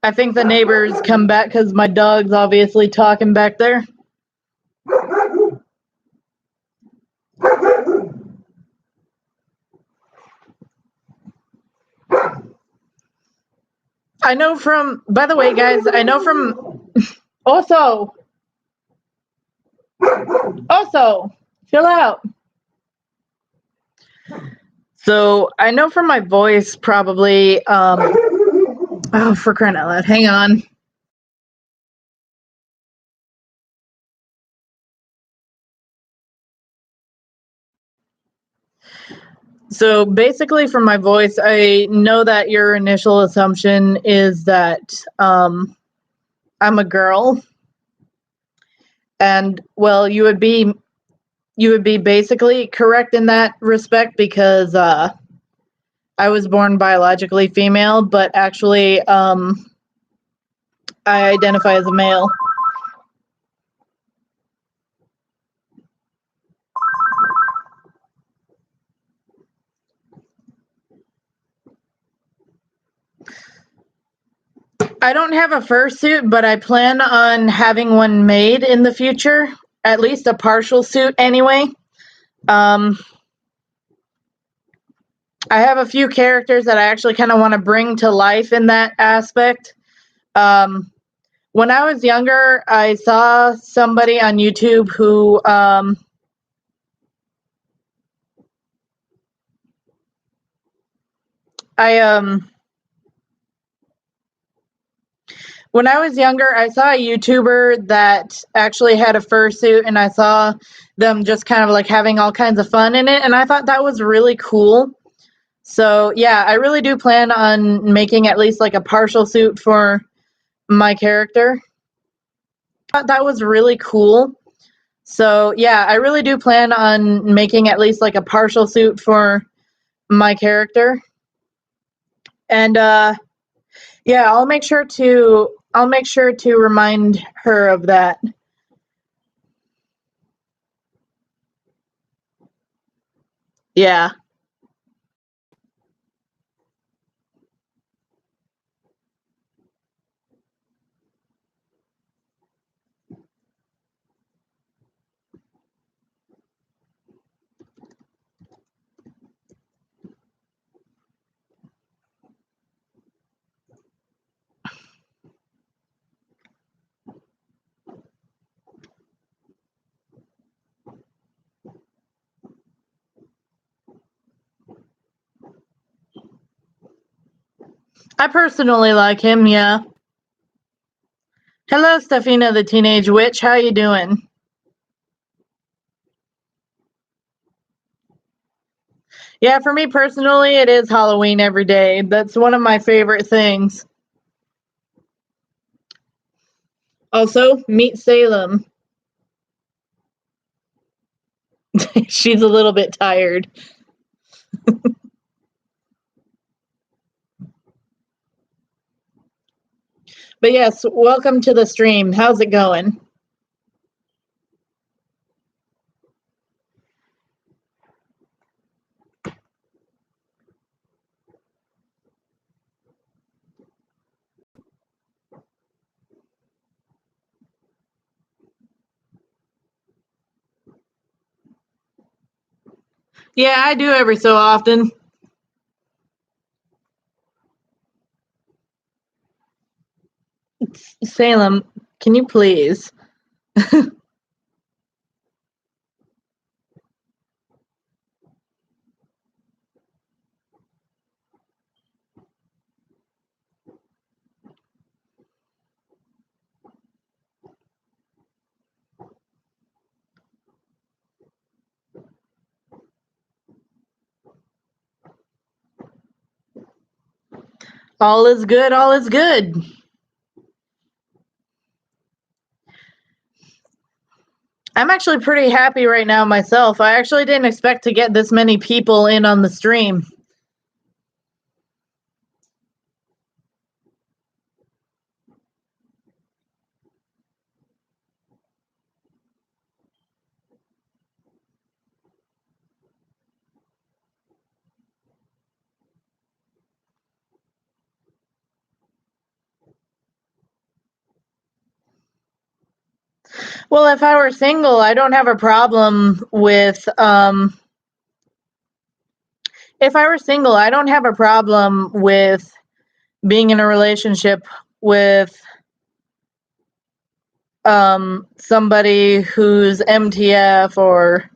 I think the neighbors come back because my dog's obviously talking back there. I know from, by the way, guys, I know from, also, chill out. So I know from my voice probably, oh, for crying out loud, hang on. So basically from my voice, I know that your initial assumption is that I'm a girl. And well, you would be basically correct in that respect because I was born biologically female, but actually I identify as a male. I don't have a fursuit, but I plan on having one made in the future, at least a partial suit anyway. I have a few characters that I actually kind of want to bring to life in that aspect. When I was younger, I saw somebody on YouTube who when I was younger, I saw a YouTuber that actually had a fursuit, and I saw them just kind of like having all kinds of fun in it, and I thought that was really cool. So yeah, I really do plan on making at least like a partial suit for my character. I thought that was really cool. So yeah, I really do plan on making at least like a partial suit for my character. And yeah, I'll make sure to remind her of that. Yeah. I personally like him, yeah. Hello, Stefina the Teenage Witch. How you doing? Yeah, for me personally, it is Halloween every day. That's one of my favorite things. Also, meet Salem. She's a little bit tired. But yes, welcome to the stream. How's it going? Yeah, I do every so often. Salem, can you please? All is good, all is good. I'm actually pretty happy right now myself. I actually didn't expect to get this many people in on the stream. Well, if I were single, I don't have a problem with if I were single, I don't have a problem with being in a relationship with somebody who's MTF or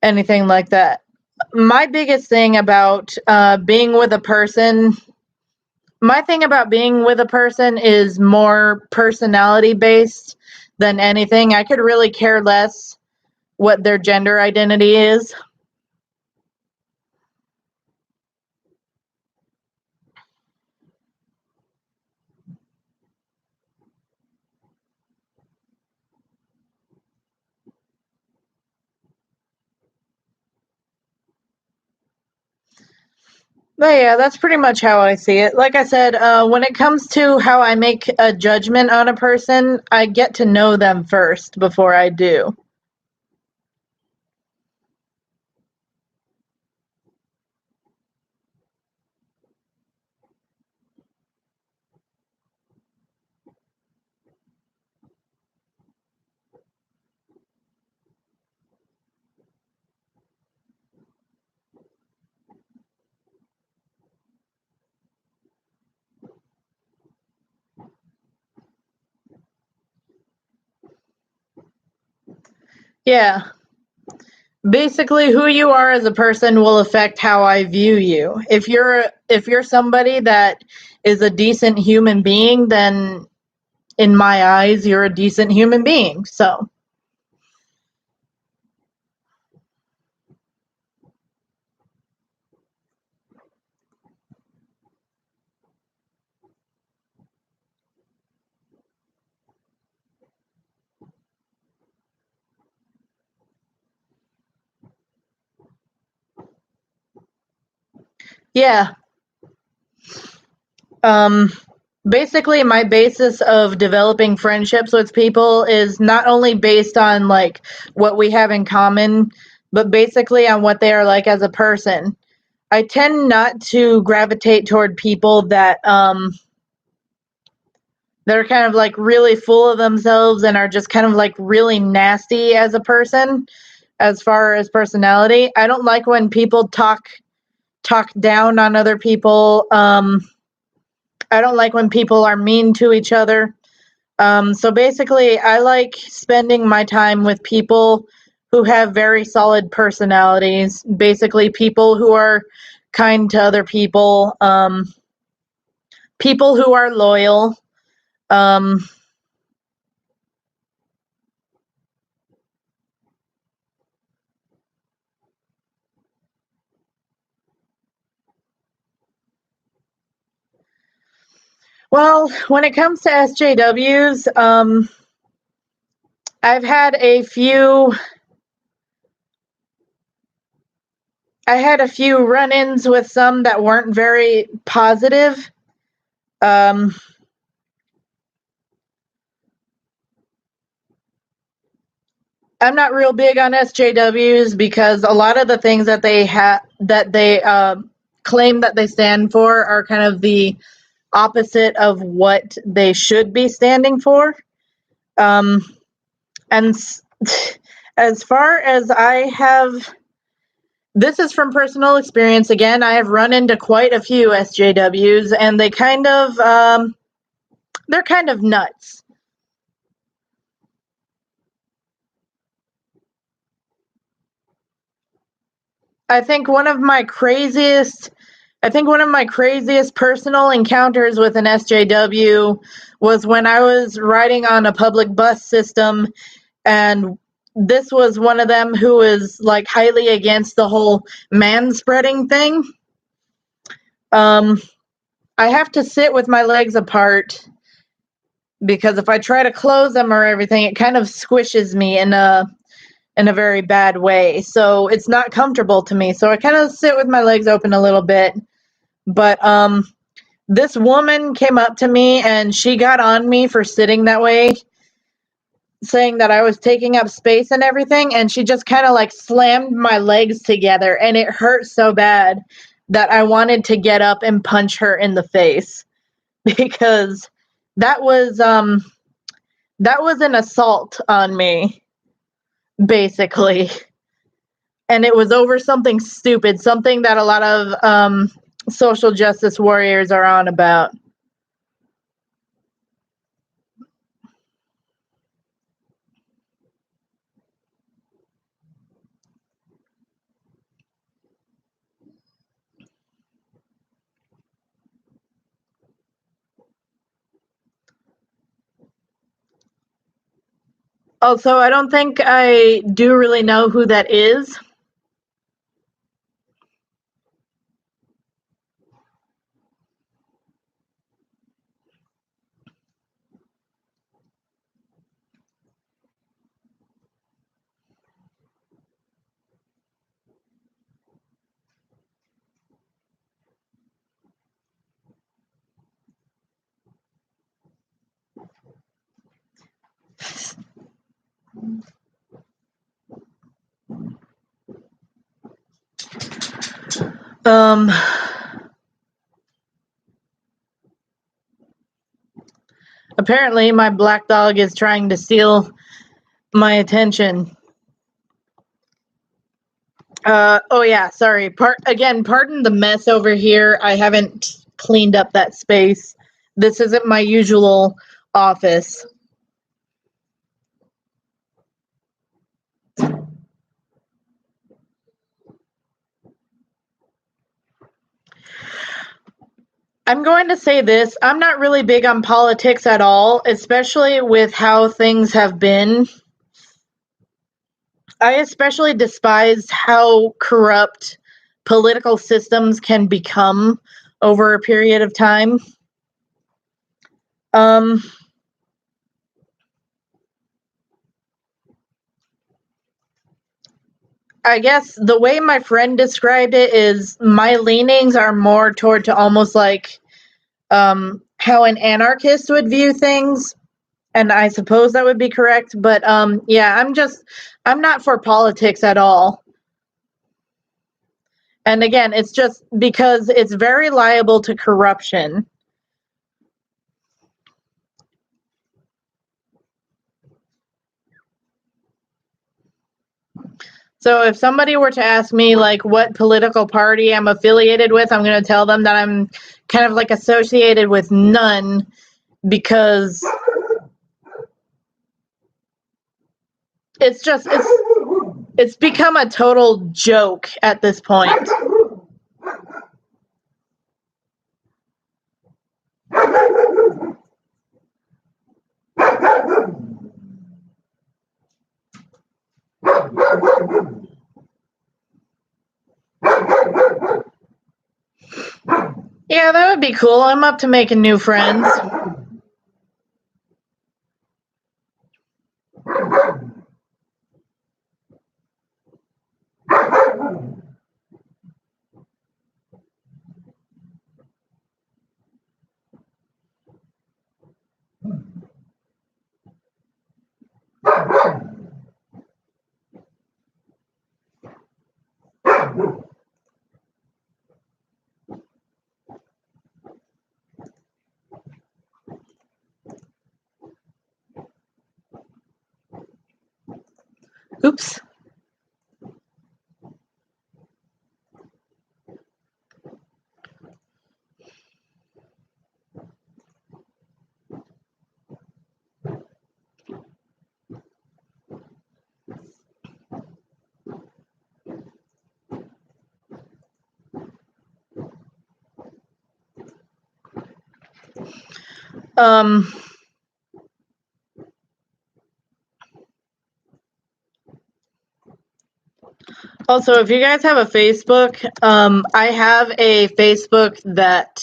anything like that. My biggest thing about being with a person, my thing about being with a person is more personality based than anything. I could really care less what their gender identity is. But yeah, that's pretty much how I see it. Like I said, when it comes to how I make a judgment on a person, I get to know them first before I do. Yeah. Basically, who you are as a person will affect how I view you. If you're somebody that is a decent human being, then in my eyes, you're a decent human being. So, yeah. Um Basically my basis of developing friendships with people is not only based on like what we have in common, but basically on what they are like as a person. I tend not to gravitate toward people that they're kind of like really full of themselves and are just kind of like really nasty as a person as far as personality. I don't like when people talk down on other people. I don't like when people are mean to each other. So basically, I like spending my time with people who have very solid personalities. Basically, people who are kind to other people, people who are loyal. Um, well, when it comes to SJWs, I've had a few. I had a few run-ins with some that weren't very positive. Um, I'm not real big on SJWs because a lot of the things that they claim that they stand for are kind of the opposite of what they should be standing for. Um, and as far as I have, this is from personal experience. Again, I have run into quite a few SJWs, and they kind of they're kind of nuts. I think one of my craziest I think one of my craziest personal encounters with an SJW was when I was riding on a public bus system, and this was one of them who is like highly against the whole man spreading thing. Um, I have to sit with my legs apart because if I try to close them or everything, it kind of squishes me in a very bad way. So it's not comfortable to me. So I kind of sit with my legs open a little bit. But this woman came up to me and she got on me for sitting that way, saying that I was taking up space and everything, and she just kind of like slammed my legs together and it hurt so bad that I wanted to get up and punch her in the face because that was That was an assault on me, basically. And it was over something stupid, something that a lot of social justice warriors are on about. Also, I don't think I do really know who that is. Apparently my black dog is trying to steal my attention. Oh yeah, sorry. Pardon the mess over here. I haven't cleaned up that space. This isn't my usual office. I'm going to say this. I'm not really big on politics at all, especially with how things have been. I especially despise how corrupt political systems can become over a period of time. I guess the way my friend described it is my leanings are more toward to almost like how an anarchist would view things, and I suppose that would be correct, but yeah, I'm not for politics at all. And again, it's just because it's very liable to corruption. So if somebody were to ask me like what political party I'm affiliated with, I'm going to tell them that I'm kind of like associated with none, because it's become a total joke at this point. Yeah, that would be cool. I'm up to making new friends. Oops. Also, if you guys have a Facebook, I have a Facebook that,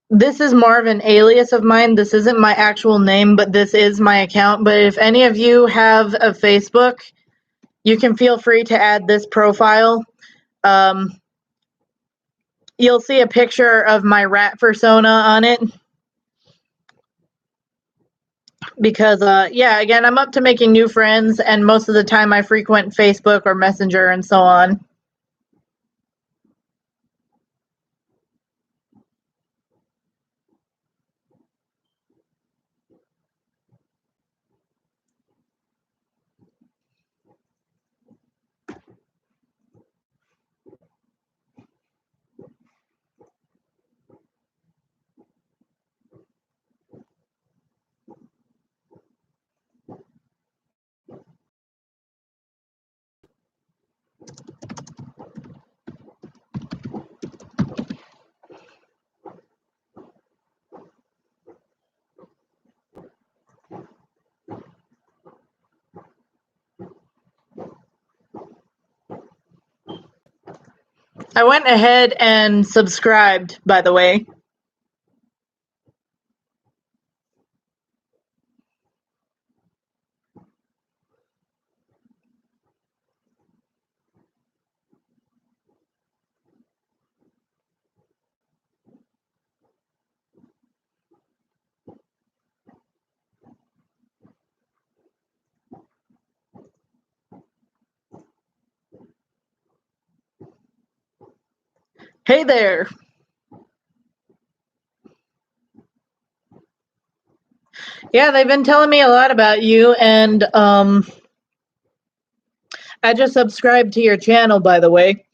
this is more of an alias of mine. This isn't my actual name, but this is my account. But if any of you have a Facebook, you can feel free to add this profile. You'll see a picture of my rat persona on it. Because, yeah, again, I'm up to making new friends, and most of the time I frequent Facebook or Messenger and so on. I went ahead and subscribed, by the way. Hey there. Yeah, they've been telling me a lot about you, and I just subscribed to your channel, by the way.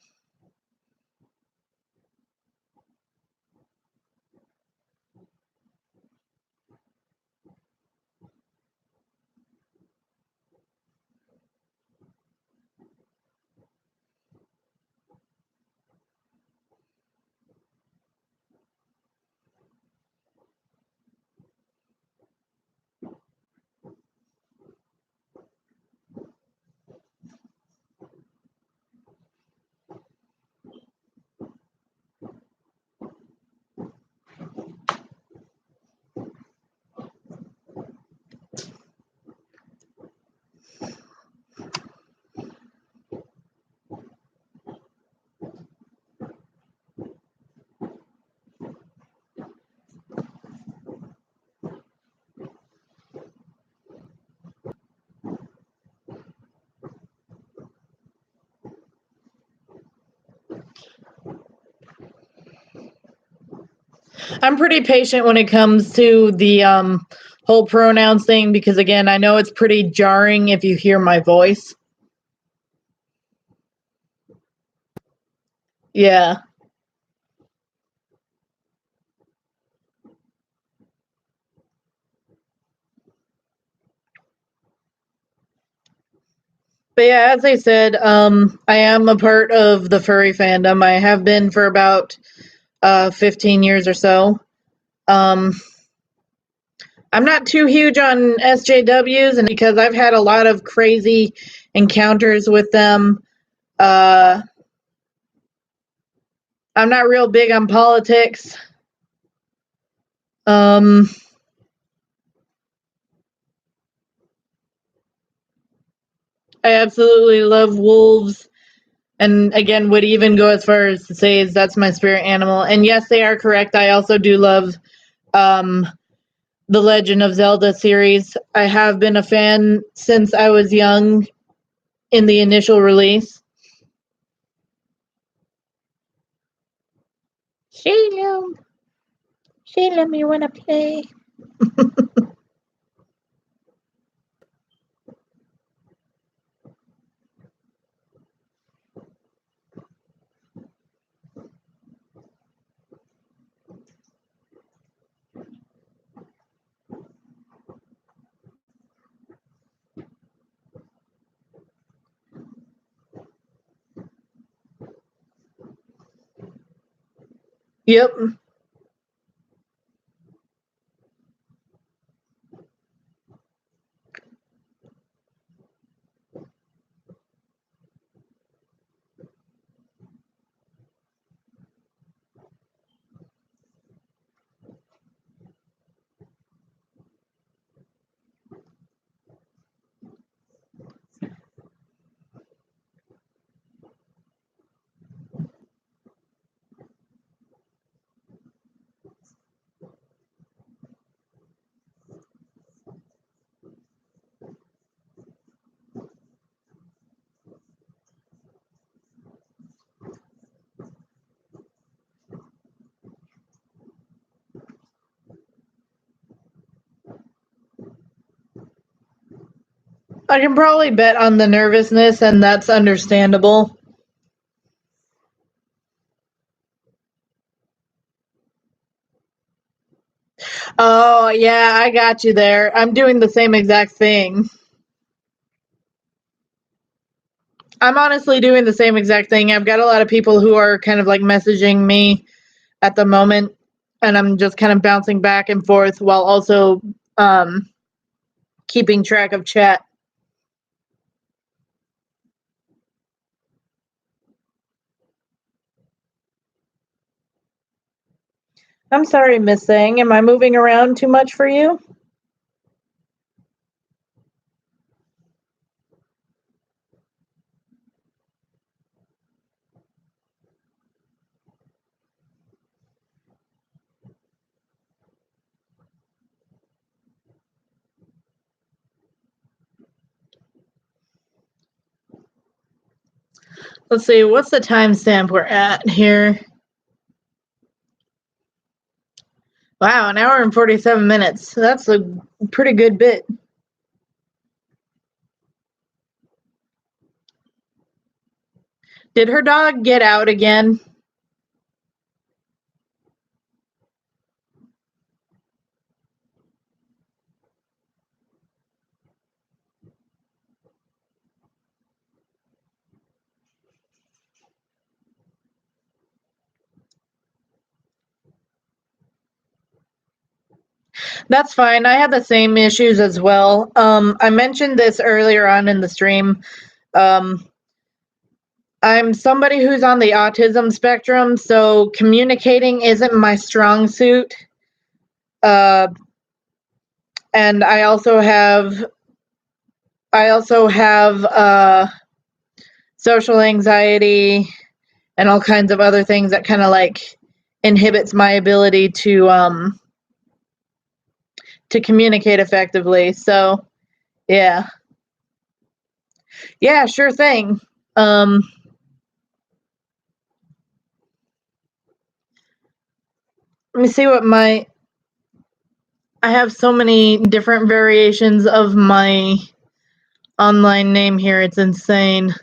I'm pretty patient when it comes to the whole pronouns thing because, again, I know it's pretty jarring if you hear my voice. Yeah. But yeah, as I said, I am a part of the furry fandom. I have been for about 15 years or so. I'm not too huge on SJWs, and because I've had a lot of crazy encounters with them, I'm not real big on politics. I absolutely love wolves, and again, would even go as far as to say is that's my spirit animal. And yes, they are correct. I also do love the Legend of Zelda series. I have been a fan since I was young in the initial release. Sheila, you wanna play? Yep. I can probably bet on the nervousness, and that's understandable. Oh, yeah, I got you there. I'm doing the same exact thing. I'm honestly doing the same exact thing. I've got a lot of people who are kind of like messaging me at the moment, and I'm just kind of bouncing back and forth while also keeping track of chat. I'm sorry, Miss Thing. Am I moving around too much for you? Let's see, what's the timestamp we're at here? Wow, an hour and 47 minutes. That's a pretty good bit. Did her dog get out again? That's fine. I had the same issues as well. I mentioned this earlier on in the stream. I'm somebody who's on the autism spectrum, so communicating isn't my strong suit. And I also have social anxiety and all kinds of other things that kind of like inhibits my ability to communicate effectively. So, yeah. Yeah, sure thing. Let me see what I have so many different variations of my online name here. It's insane.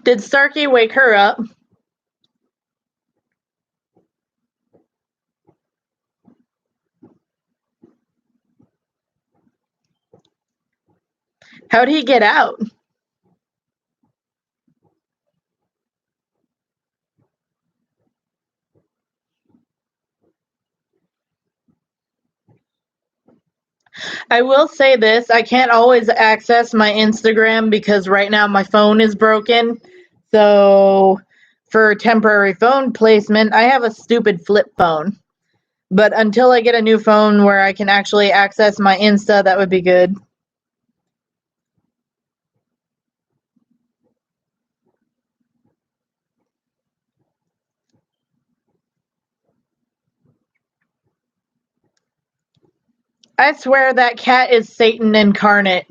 Did Starkey wake her up? How'd he get out? I will say this, I can't always access my Instagram because right now my phone is broken. So for temporary phone placement, I have a stupid flip phone. But until I get a new phone where I can actually access my Insta, that would be good. I swear that cat is Satan incarnate.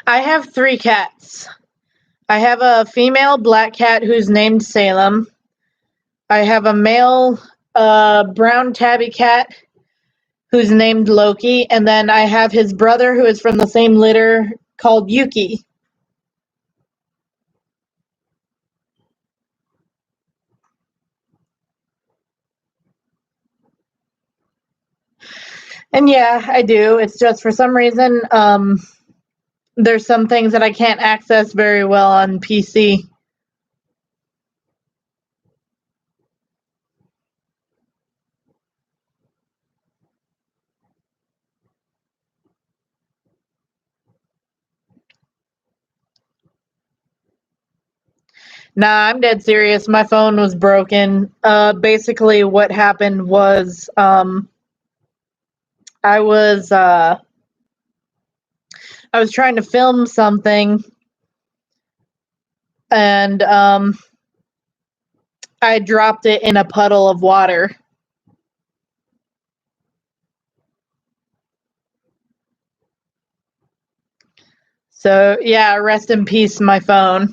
I have 3 cats. I have a female black cat who's named Salem. I have a male brown tabby cat who's named Loki, and then I have his brother who is from the same litter called Yuki. And yeah, I do. It's just for some reason, there's some things that I can't access very well on PC. Nah, I'm dead serious. My phone was broken. Basically, what happened was I was trying to film something, and I dropped it in a puddle of water. So yeah, rest in peace, my phone.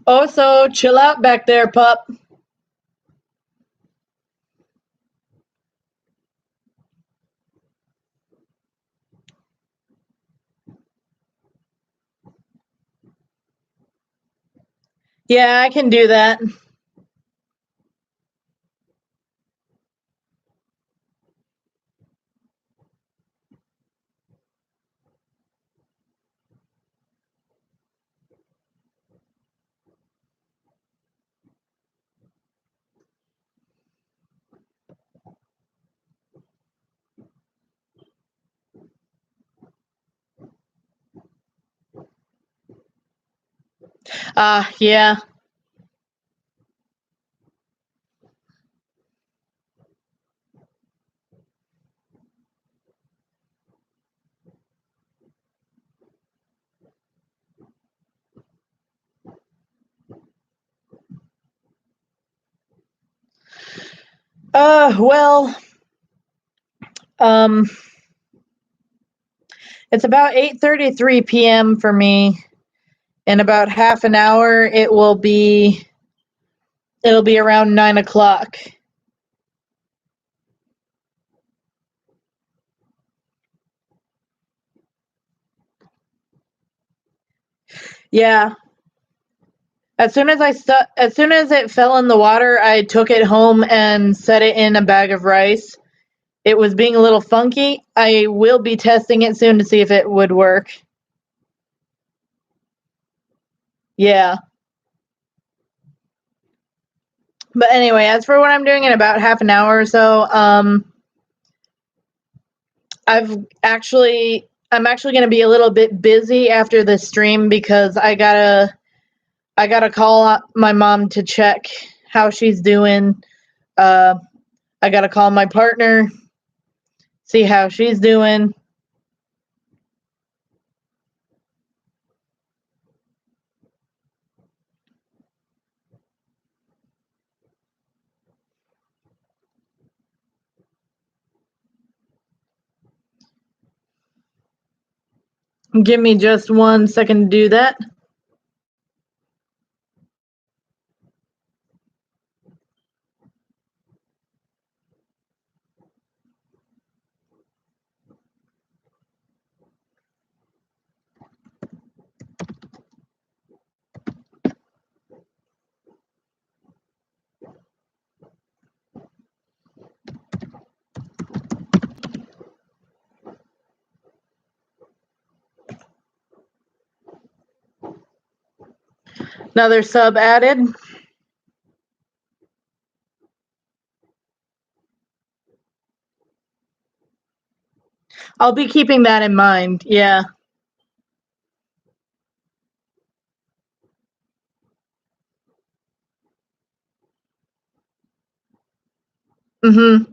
Also, chill out back there, pup. Yeah, I can do that. Yeah. Well, um, it's about 8:33 p.m. for me. In about half an hour, it'll be around 9 o'clock. Yeah. As soon as it fell in the water, I took it home and set it in a bag of rice. It was being a little funky. I will be testing it soon to see if it would work. Yeah. But anyway, as for what I'm doing in about half an hour or so, I'm actually going to be a little bit busy after the stream because I gotta call my mom to check how she's doing. I gotta call my partner, see how she's doing. Give me just 1 second to do that. Another sub added. I'll be keeping that in mind. Yeah. Mhm.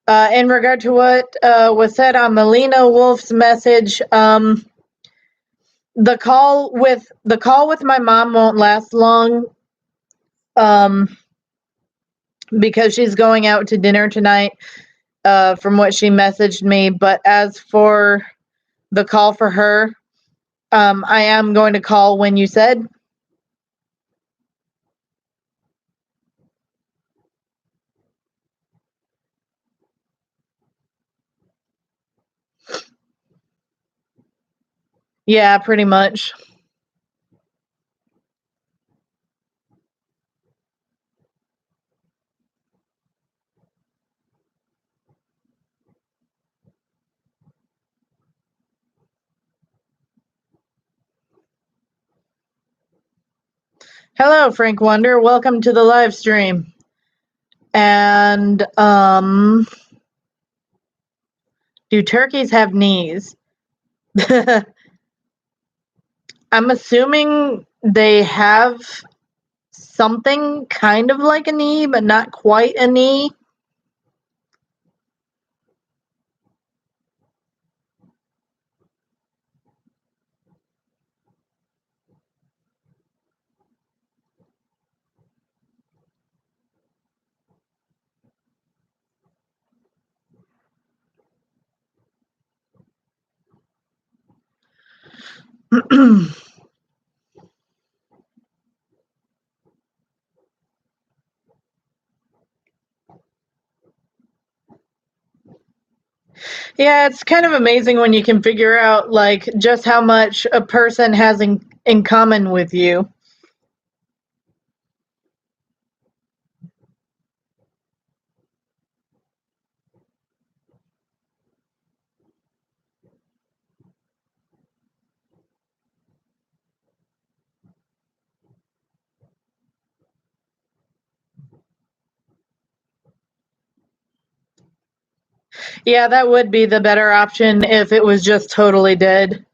In regard to what was said on Melina Wolf's message, the call with my mom won't last long, because she's going out to dinner tonight, from what she messaged me. But as for the call for her, I am going to call when you said. Yeah, pretty much. Hello, Frank Wonder. Welcome to the live stream. And do turkeys have knees? I'm assuming they have something kind of like a knee, but not quite a knee. Yeah, it's kind of amazing when you can figure out like just how much a person has in common with you. Yeah, that would be the better option if it was just totally dead.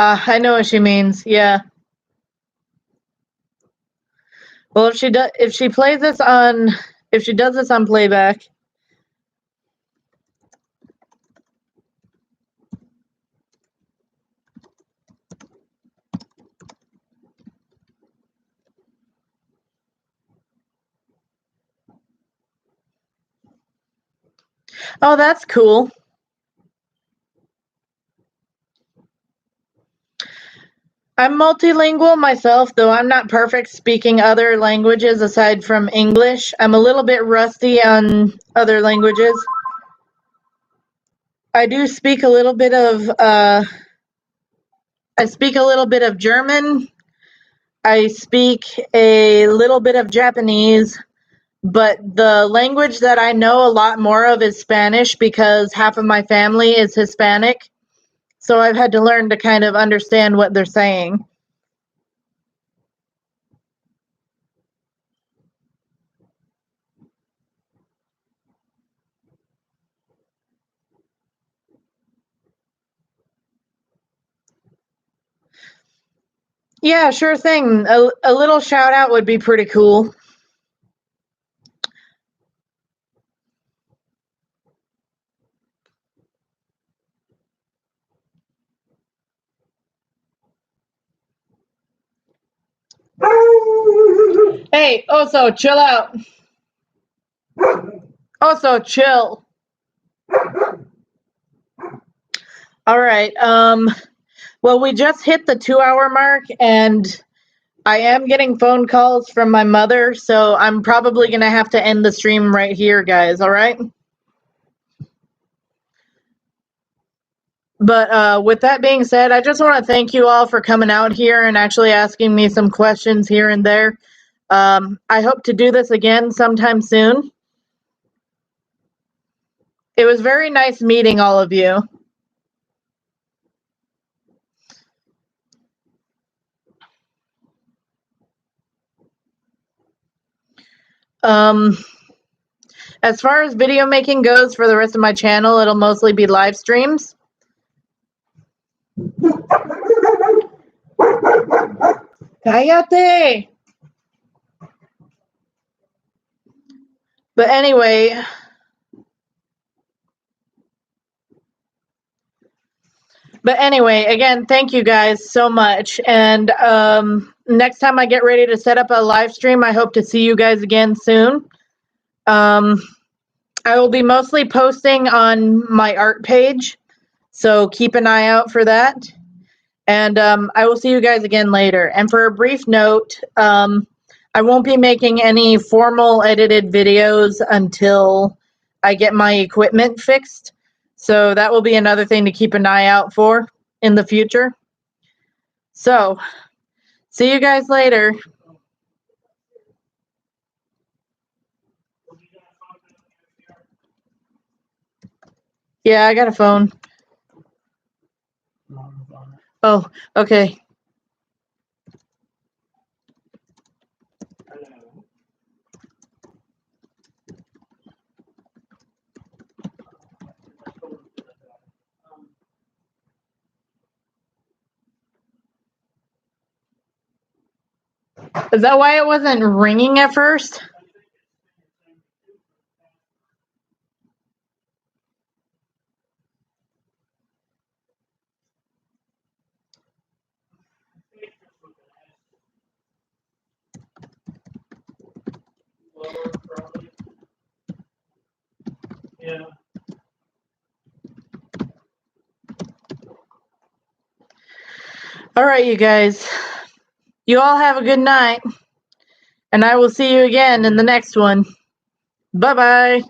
I know what she means. Yeah. Well, if she does, if she plays this on, if she does this on playback. Oh, that's cool. I'm multilingual myself, though I'm not perfect speaking other languages aside from English. I'm a little bit rusty on other languages. I do speak a little bit of I speak a little bit of German. I speak a little bit of Japanese, but the language that I know a lot more of is Spanish because half of my family is Hispanic. So I've had to learn to kind of understand what they're saying. Yeah, sure thing. A little shout out would be pretty cool. Hey, Oso, chill out. Oso, chill. All right. Well, we just hit the 2-hour mark, and I am getting phone calls from my mother, so I'm probably gonna have to end the stream right here, guys. All right. But with that being said, I just want to thank you all for coming out here and actually asking me some questions here and there. I hope to do this again sometime soon. It was very nice meeting all of you. As far as video making goes for the rest of my channel, it'll mostly be live streams. Cállate! But anyway, again, thank you guys so much. And next time I get ready to set up a live stream, I hope to see you guys again soon. I will be mostly posting on my art page, so keep an eye out for that. And I will see you guys again later. And for a brief note, I won't be making any formal edited videos until I get my equipment fixed. So that will be another thing to keep an eye out for in the future. So, see you guys later. Yeah, I got a phone. Mom's on it. Oh, okay. Hello. Is that why it wasn't ringing at first? Lower, probably. Yeah. All right, you guys. You all have a good night. And I will see you again in the next one. Bye-bye.